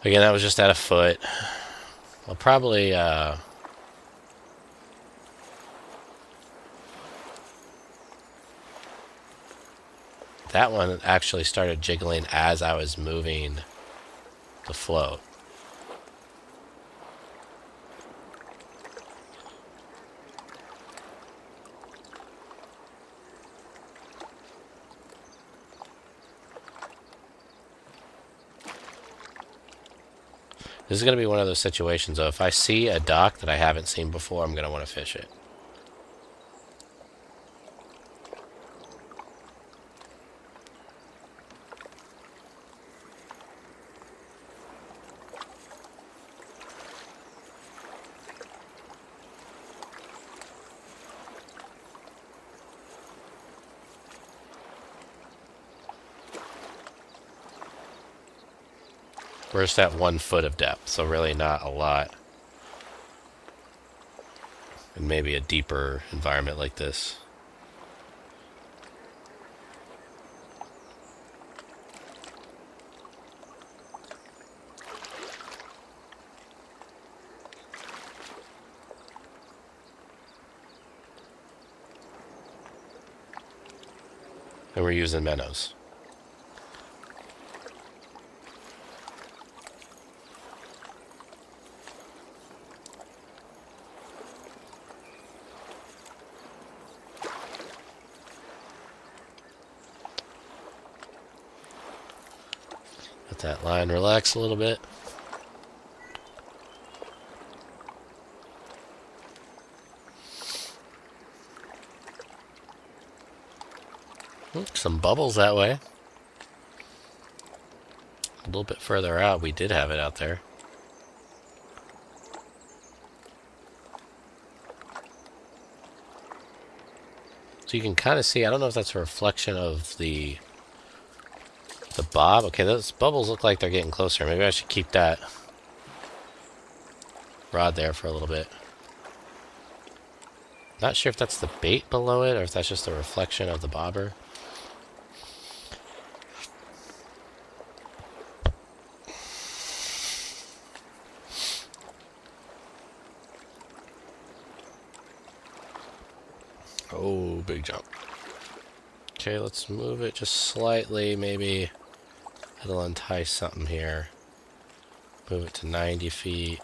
Again, that was just at a foot. I'll probably that one actually started jiggling as I was moving the float. This is going to be one of those situations, though. If I see a dock that I haven't seen before, I'm going to want to fish it. We're just at 1 foot of depth, so really not a lot. And maybe a deeper environment like this. And we're using minnows. Let that line relax a little bit. Some bubbles that way. A little bit further out, we did have it out there. So you can kind of see, I don't know if that's a reflection of the bob. Okay, those bubbles look like they're getting closer. Maybe I should keep that rod there for a little bit. Not sure if that's the bait below it or if that's just a reflection of the bobber. Oh, big jump. Okay, let's move it just slightly. Maybe it'll entice something here. Move it to 90 feet.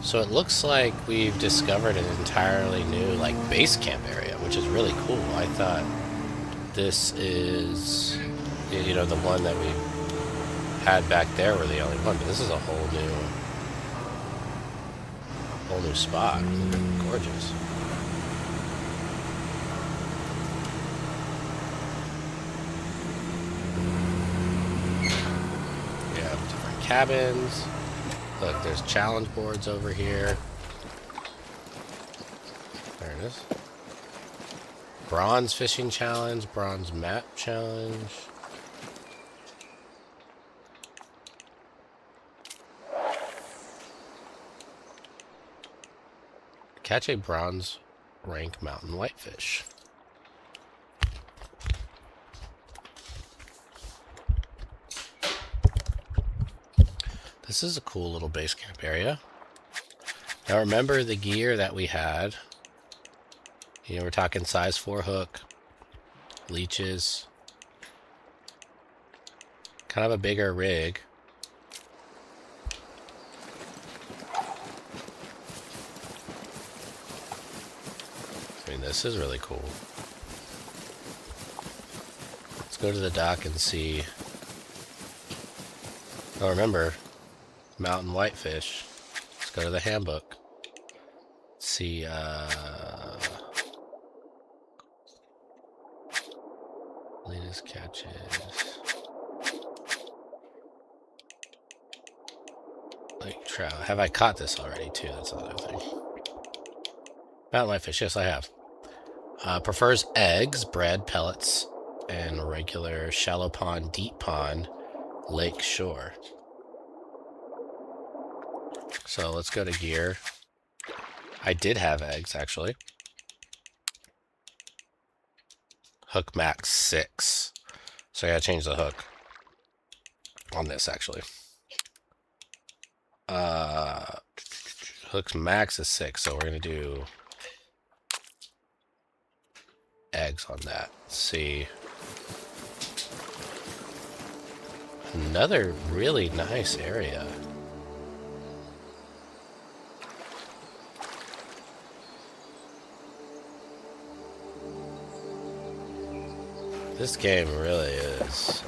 So it looks like we've discovered an entirely new, like, base camp area, which is really cool. I thought this is, you know, the one that we had back there were the only one, but this is a whole new spot. Gorgeous. We have different cabins. Look, there's challenge boards over here. There it is. Bronze fishing challenge, bronze map challenge. Catch a bronze rank mountain whitefish. This is a cool little base camp area. Now remember the gear that we had. You know, we're talking size 4 hook, leeches, kind of a bigger rig. I mean, this is really cool. Let's go to the dock and see. Oh, remember, mountain whitefish. Let's go to the handbook. Let's see, latest catches. Lake trout. Have I caught this already, too? That's another thing. Mountain whitefish, yes, I have. Prefers eggs, bread, pellets, and regular shallow pond, deep pond, lake shore. So let's go to gear. I did have eggs, actually. Hook max 6. So I gotta change the hook on this, actually. Hook's max is 6, so we're gonna do eggs on that. Let's see. Another really nice area. This game really is,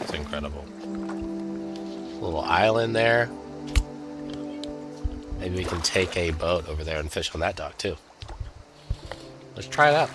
it's incredible. Little island there. Maybe we can take a boat over there and fish on that dock too. Let's try it out.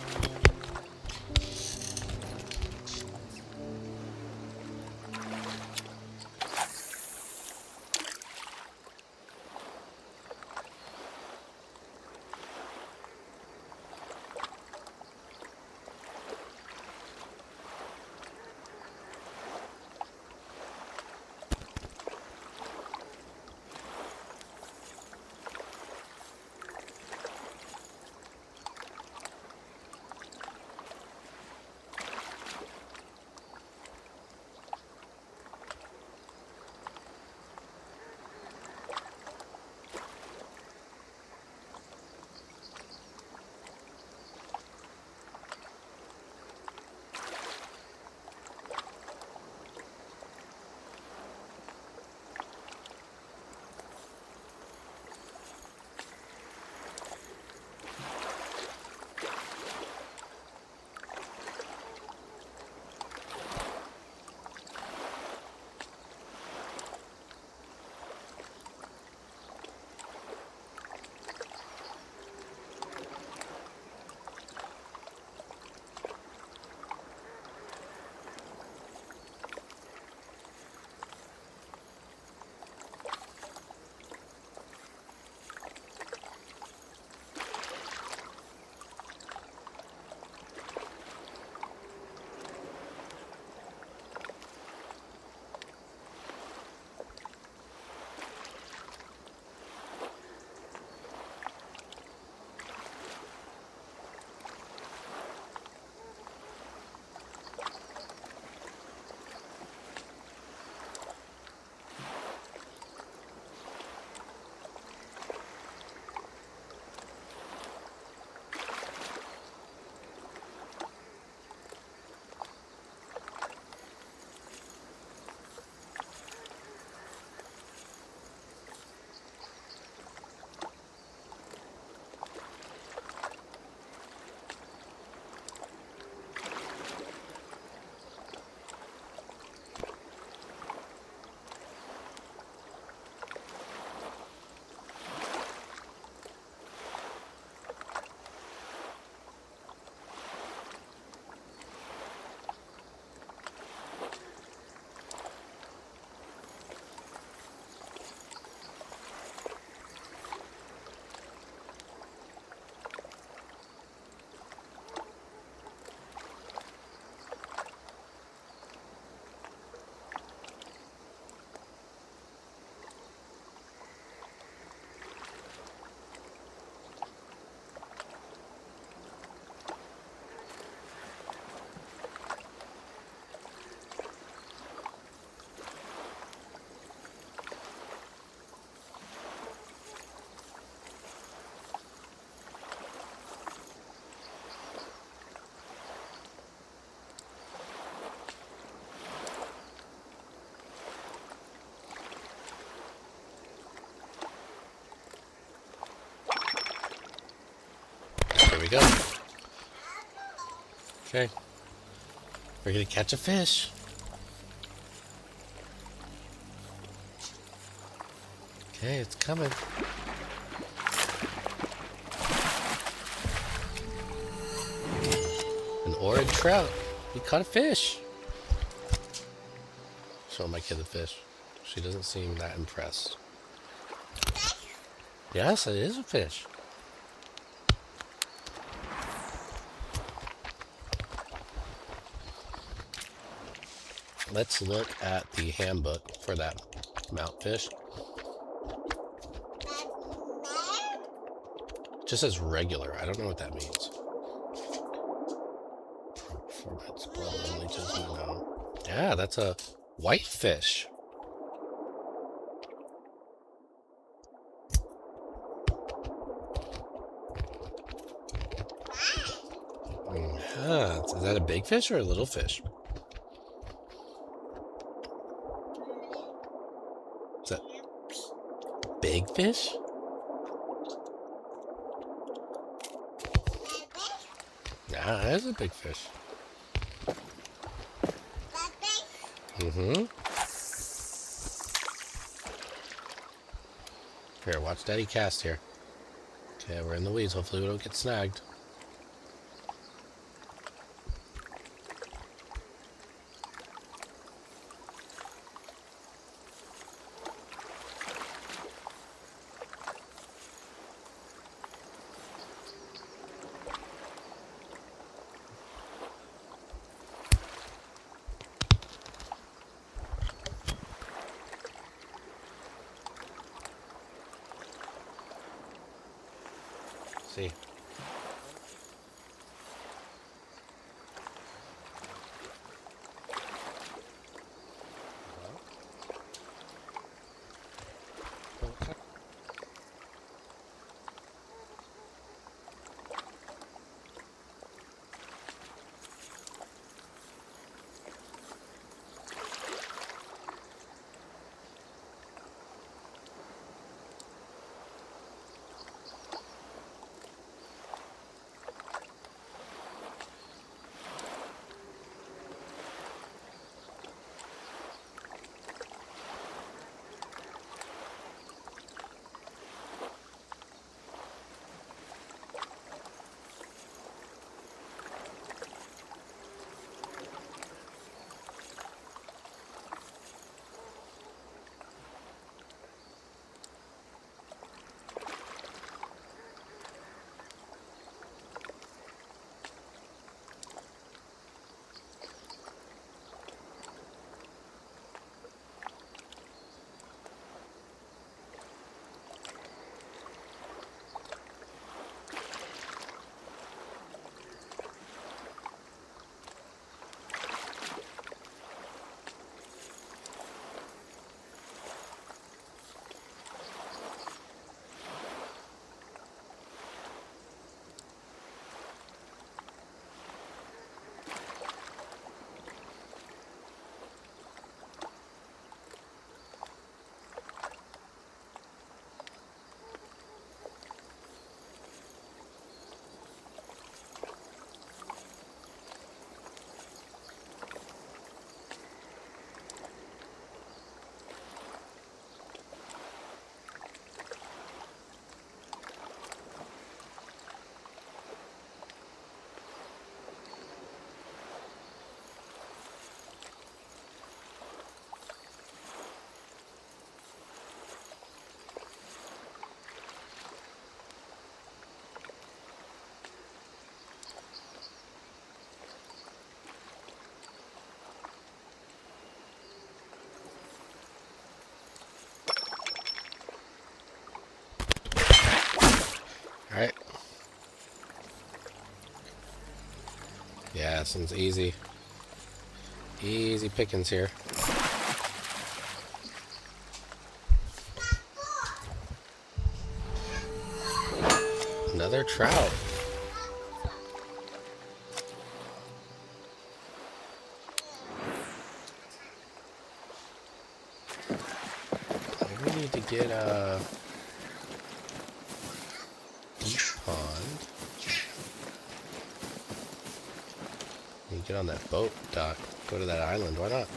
we go. Okay. We're gonna catch a fish. Okay, it's coming. An orange trout. We caught a fish. Show my kid the fish. She doesn't seem that impressed. Yes, it is a fish. Let's look at the handbook for that mountfish. It just says regular. I don't know what that means. Performance, blood leeches, no. Yeah, that's a whitefish. Is that a big fish or a little fish? Is that big fish? Yeah, that is a big fish. Mm-hmm. Here, watch Daddy cast here. Okay, we're in the weeds. Hopefully we don't get snagged. See. All right. Yeah, this one's easy. Easy pickings here. Another trout. Maybe we need to get a deep pond. get on that boat dock. Go to that island. Why not?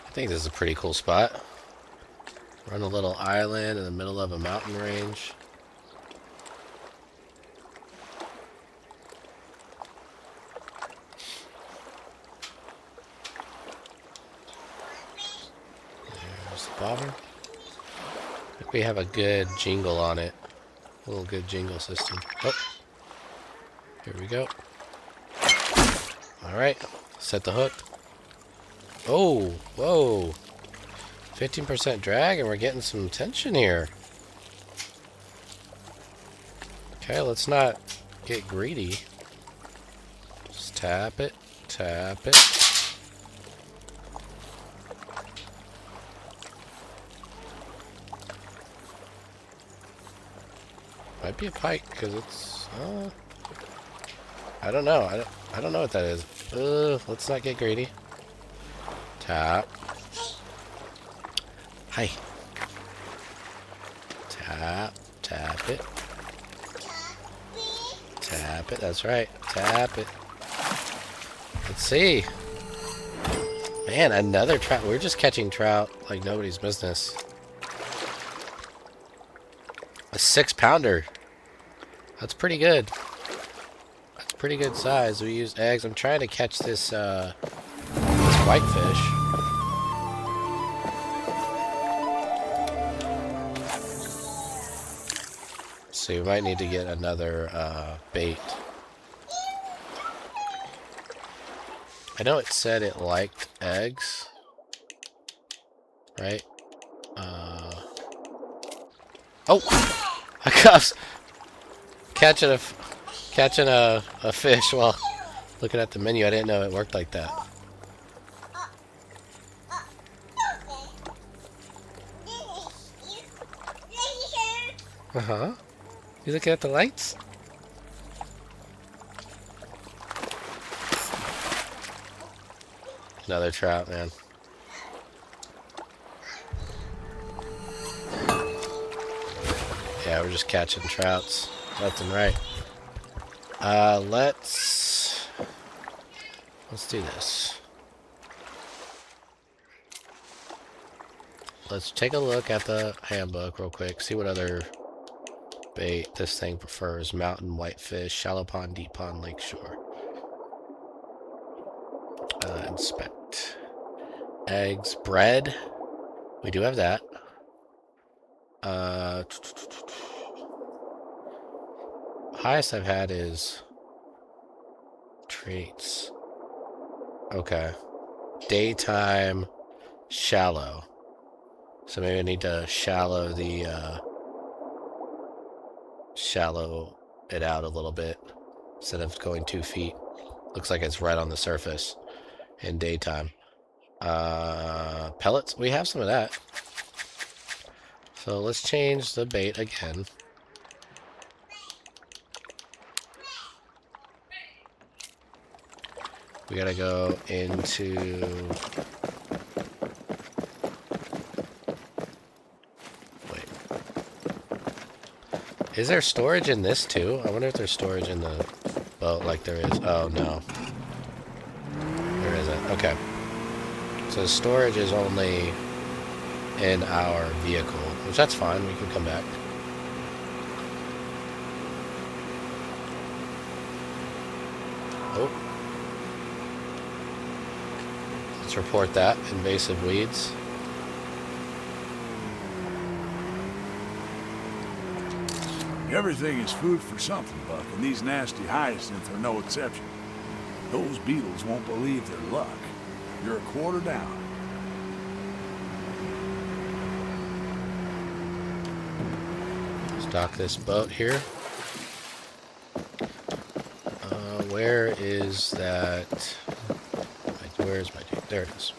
I think this is a pretty cool spot. We're on a little island in the middle of a mountain range. There's the bobber. I think we have a good jingle on it. A little good jingle system. Oh, here we go. All right, set the hook. Oh, whoa. 15% drag, and we're getting some tension here. Okay, let's not get greedy. Just tap it, tap it. Might be a pike because it's. I don't know. I don't know what that is. Let's not get greedy. Tap. Hi. Tap. Tap it. Tap it. That's right. Tap it. Let's see. Man, another trout. We're just catching trout like nobody's business. A 6-pounder. That's pretty good. That's pretty good size. We use eggs. I'm trying to catch this whitefish. So you might need to get another bait. I know it said it liked eggs, right? Oh, I got catching a fish while looking at the menu. I didn't know it worked like that. Uh-huh. You looking at the lights? Another trout, man. Yeah, we're just catching trouts left and right. Let's do this. Let's take a look at the handbook real quick. See what other bait this thing prefers. Mountain whitefish, shallow pond, deep pond, lake shore. Inspect. Eggs, bread. We do have that. Highest I've had is treats. Okay. Daytime, shallow. So maybe I need to shallow it out a little bit instead of going 2 feet. Looks like it's right on the surface in daytime. Pellets, we have some of that. So let's change the bait again. We gotta go into... Wait. Is there storage in this too? I wonder if there's storage in the boat like there is. Oh, no. There isn't. Okay. So storage is only in our vehicle, which that's fine. We can come back. Oh. Let's report that. Invasive weeds. Everything is food for something, Buck, and these nasty hyacinths are no exception. Those beetles won't believe their luck. You're a quarter down. Dock this boat here. Where is that? Where is my dude? There it is.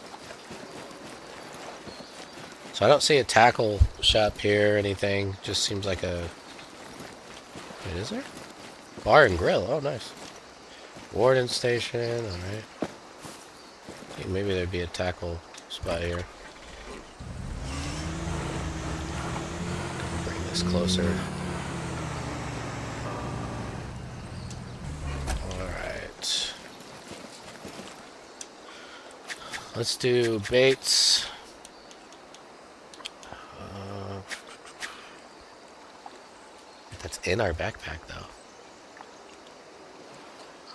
So I don't see a tackle shop here or anything. Just seems like a... Wait, is there? Bar and grill. Oh, nice. Warden station. Alright. Think maybe there'd be a tackle spot here. Bring this closer. Alright. Let's do baits. That's in our backpack, though.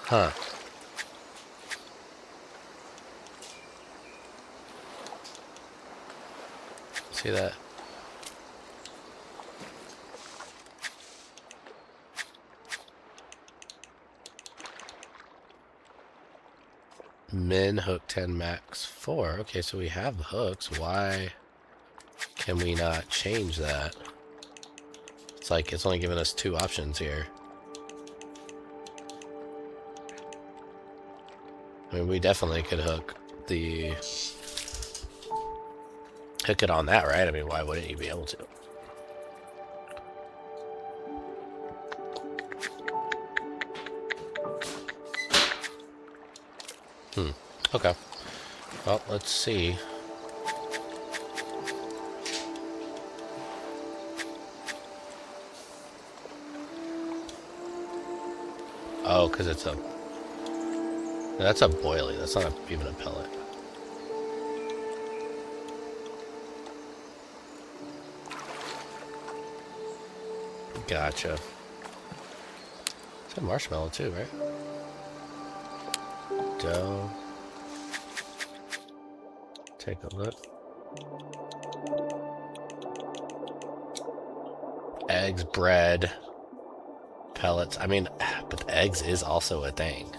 Huh. See that? Min hook 10 max 4. Okay, so we have the hooks. Why can we not change that? It's like it's only giving us 2 options here. I mean, we definitely could hook it on that, right? I mean, why wouldn't you be able to? Okay. Well, let's see. Oh, because it's a... That's a boilie. That's not even a pellet. Gotcha. It's a marshmallow too, right? Dough. Take a look. Eggs, bread, pellets. I mean, but the eggs is also a thing.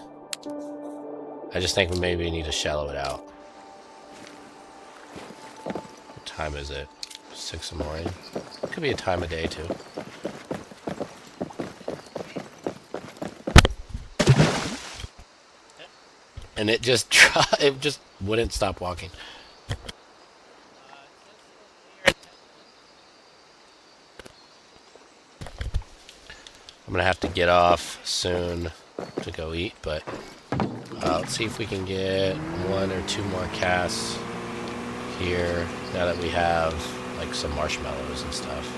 I just think we maybe need to shallow it out. What time is it? 6 in the morning. Could be a time of day too. And it just wouldn't stop walking. I'm gonna have to get off soon to go eat, but let's see if we can get 1 or 2 more casts here now that we have like some marshmallows and stuff.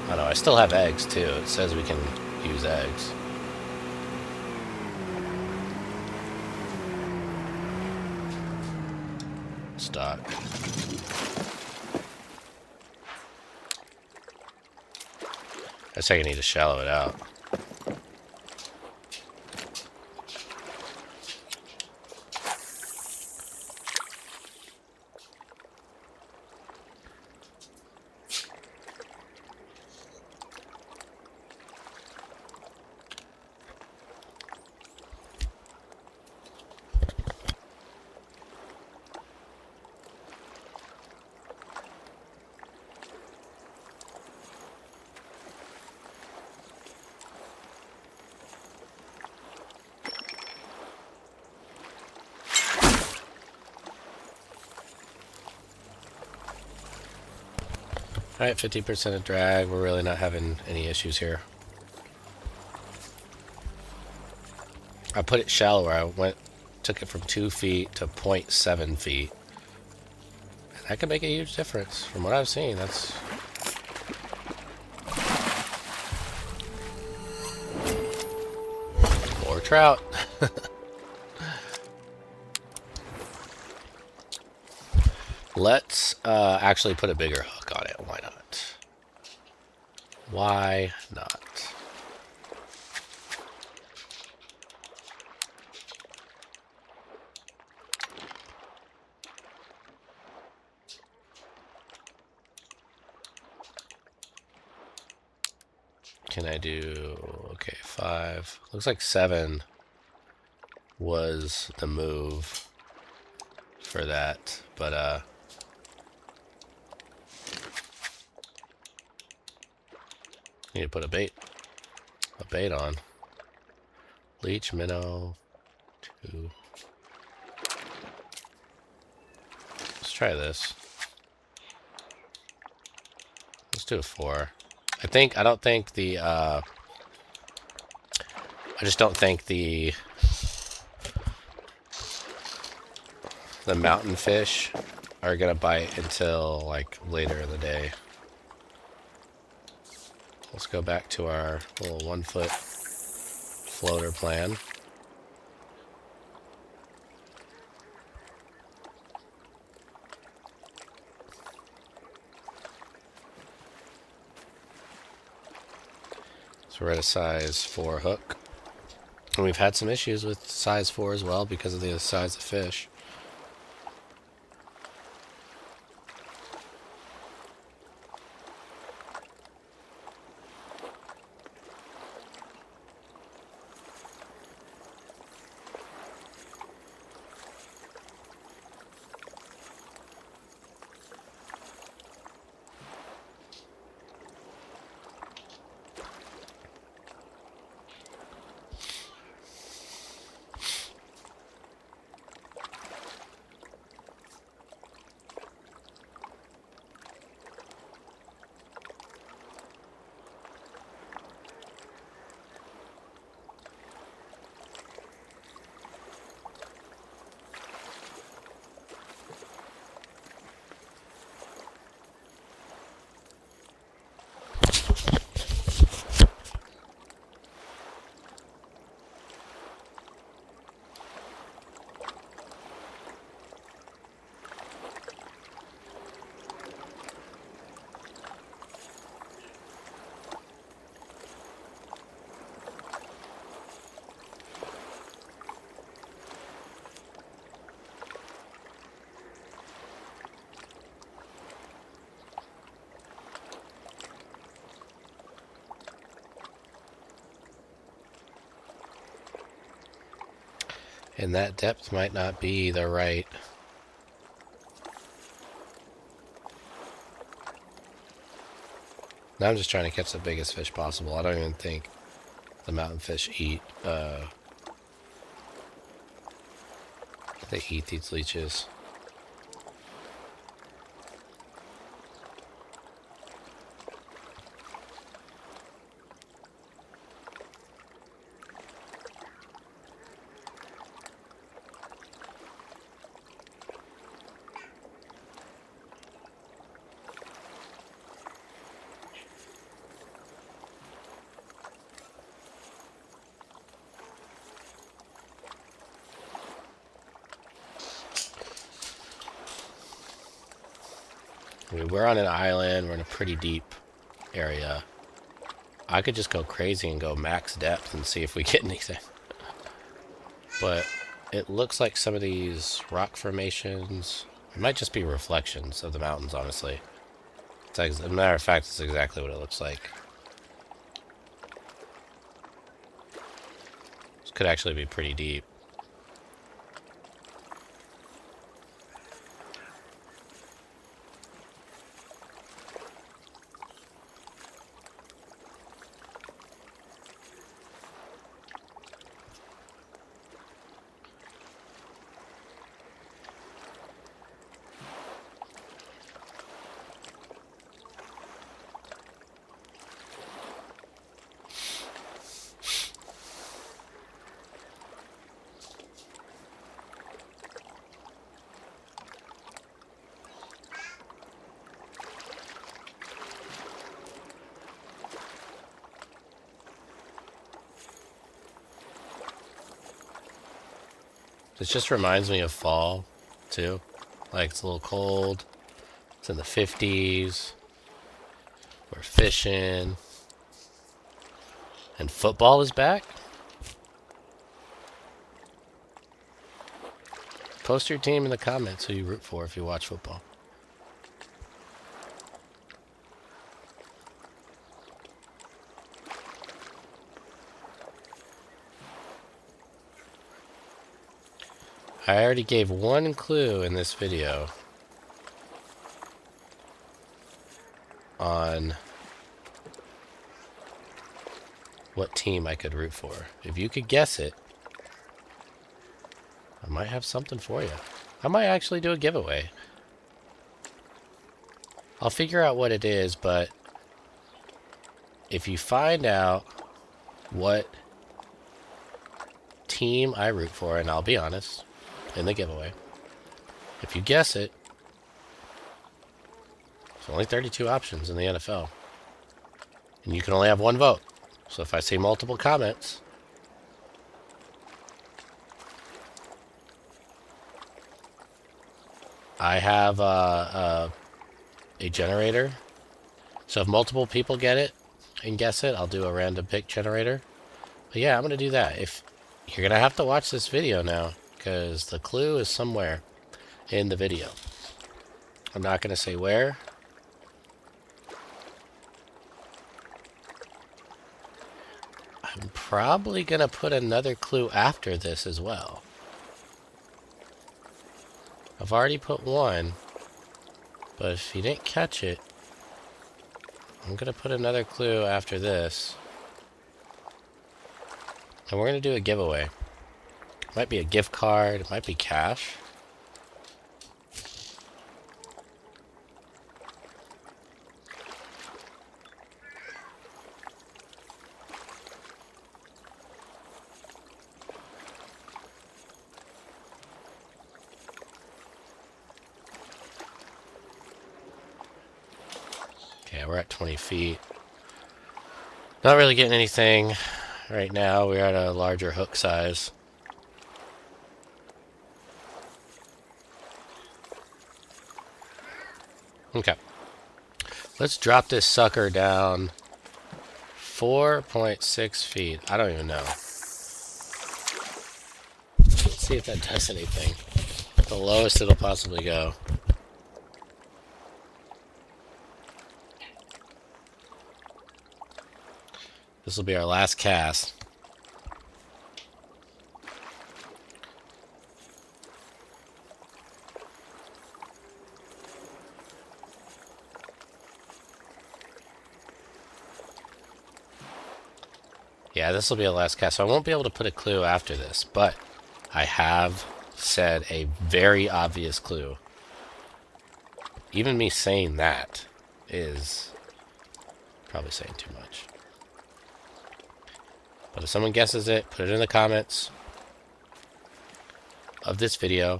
I don't know, I still have eggs too. It says we can use eggs. Stock. I think I need to shallow it out. Alright, 50% of drag. We're really not having any issues here. I put it shallower. Took it from 2 feet to 0.7 feet. And that can make a huge difference. From what I've seen, that's... More trout. Let's actually put a bigger hook on it. Why not? Why not? Can I do... Okay, 5. Looks like 7 was the move for that. But, need to put a bait on. Leech, minnow, 2. Let's try this. Let's do a 4. I don't think the, I just don't think the mountain fish are gonna bite until, like, later in the day. Let's go back to our little 1-foot floater plan. So we're at a size 4 hook. And we've had some issues with size 4 as well because of the size of fish. And that depth might not be the right... Now I'm just trying to catch the biggest fish possible. I don't even think the mountain fish eat, they eat these leeches. I mean, we're on an island. We're in a pretty deep area. I could just go crazy and go max depth and see if we get anything. But it looks like some of these rock formations... It might just be reflections of the mountains, honestly. As a matter of fact, it's exactly what it looks like. This could actually be pretty deep. This just reminds me of fall, too. Like, it's a little cold. It's in the 50s. We're fishing. And football is back? Post your team in the comments who you root for if you watch football. I already gave one clue in this video on what team I could root for. If you could guess it, I might have something for you. I might actually do a giveaway. I'll figure out what it is, but if you find out what team I root for, and I'll be honest, in the giveaway, if you guess it, there's only 32 options in the NFL. And you can only have one vote. So if I see multiple comments, I have a generator. So if multiple people get it and guess it, I'll do a random pick generator. But yeah, I'm going to do that. If you're going to have to watch this video now, because the clue is somewhere in the video. I'm not going to say where. I'm probably going to put another clue after this as well. I've already put one, but if you didn't catch it, I'm going to put another clue after this. And we're going to do a giveaway. It might be a gift card, it might be cash. Okay, we're at 20 feet. Not really getting anything right now. We're at a larger hook size. Okay. Let's drop this sucker down 4.6 feet. I don't even know. Let's see if that does anything. The lowest it'll possibly go. This will be our last cast. Yeah, this will be a last cast, so I won't be able to put a clue after this, but I have said a very obvious clue. Even me saying that is probably saying too much. But if someone guesses it, put it in the comments of this video.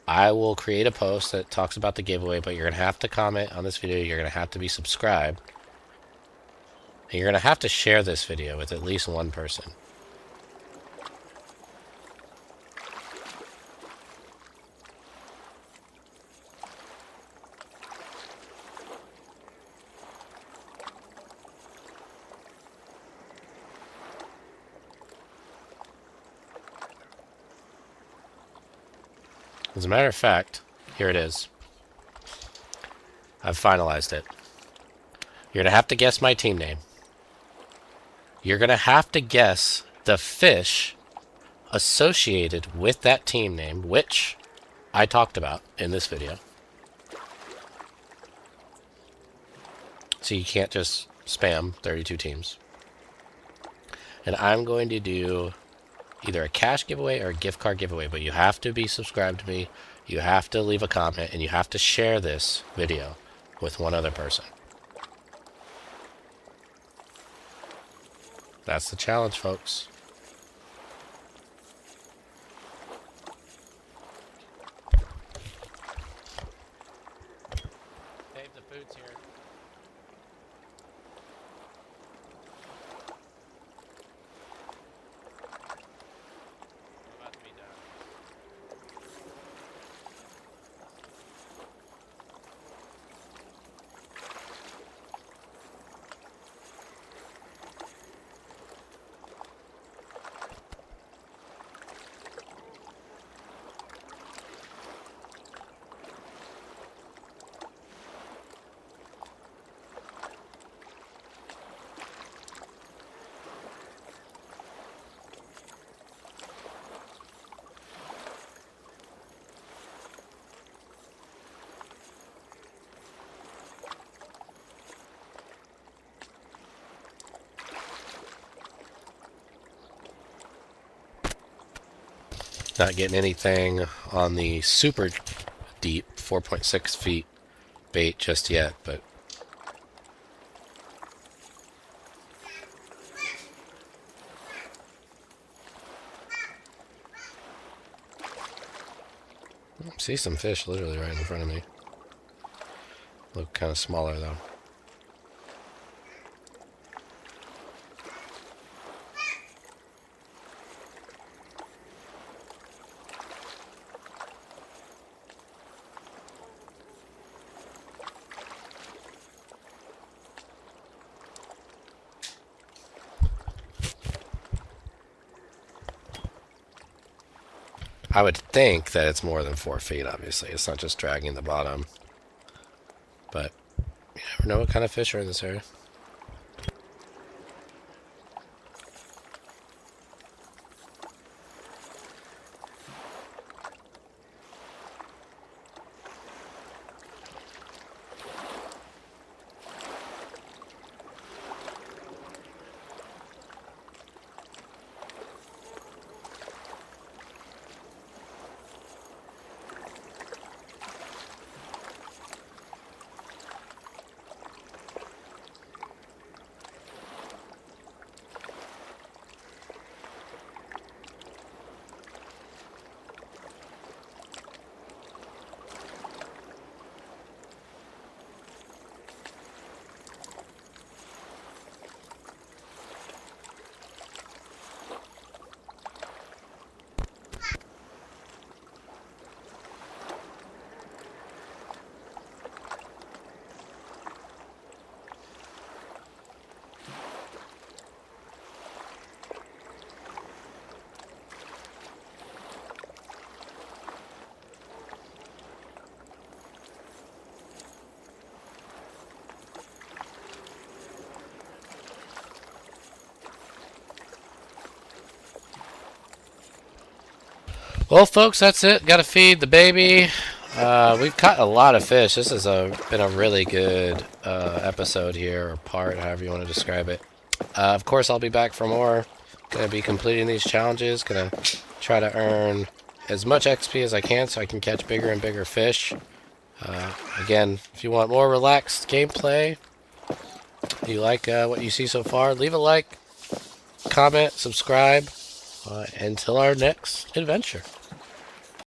I will create a post that talks about the giveaway, but you're going to have to comment on this video. You're going to have to be subscribed. And you're going to have to share this video with at least one person. As a matter of fact, here it is. I've finalized it. You're going to have to guess my team name. You're going to have to guess the fish associated with that team name, which I talked about in this video. So you can't just spam 32 teams. And I'm going to do either a cash giveaway or a gift card giveaway, but you have to be subscribed to me, you have to leave a comment, and you have to share this video with one other person. That's the challenge, folks. Dave, the food's here. We're about to be done. Not getting anything on the super deep 4.6 feet bait just yet, but see some fish literally right in front of me. Look kind of smaller though. I would think that it's more than 4 feet, obviously. It's not just dragging the bottom. But you never know what kind of fish are in this area. Well, folks, that's it. Got to feed the baby. We've caught a lot of fish. This has been a really good episode here, or part, however you want to describe it. Of course, I'll be back for more. Gonna be completing these challenges. Gonna try to earn as much XP as I can so I can catch bigger and bigger fish. Again, if you want more relaxed gameplay, you like what you see so far, leave a like, comment, subscribe. Until our next adventure.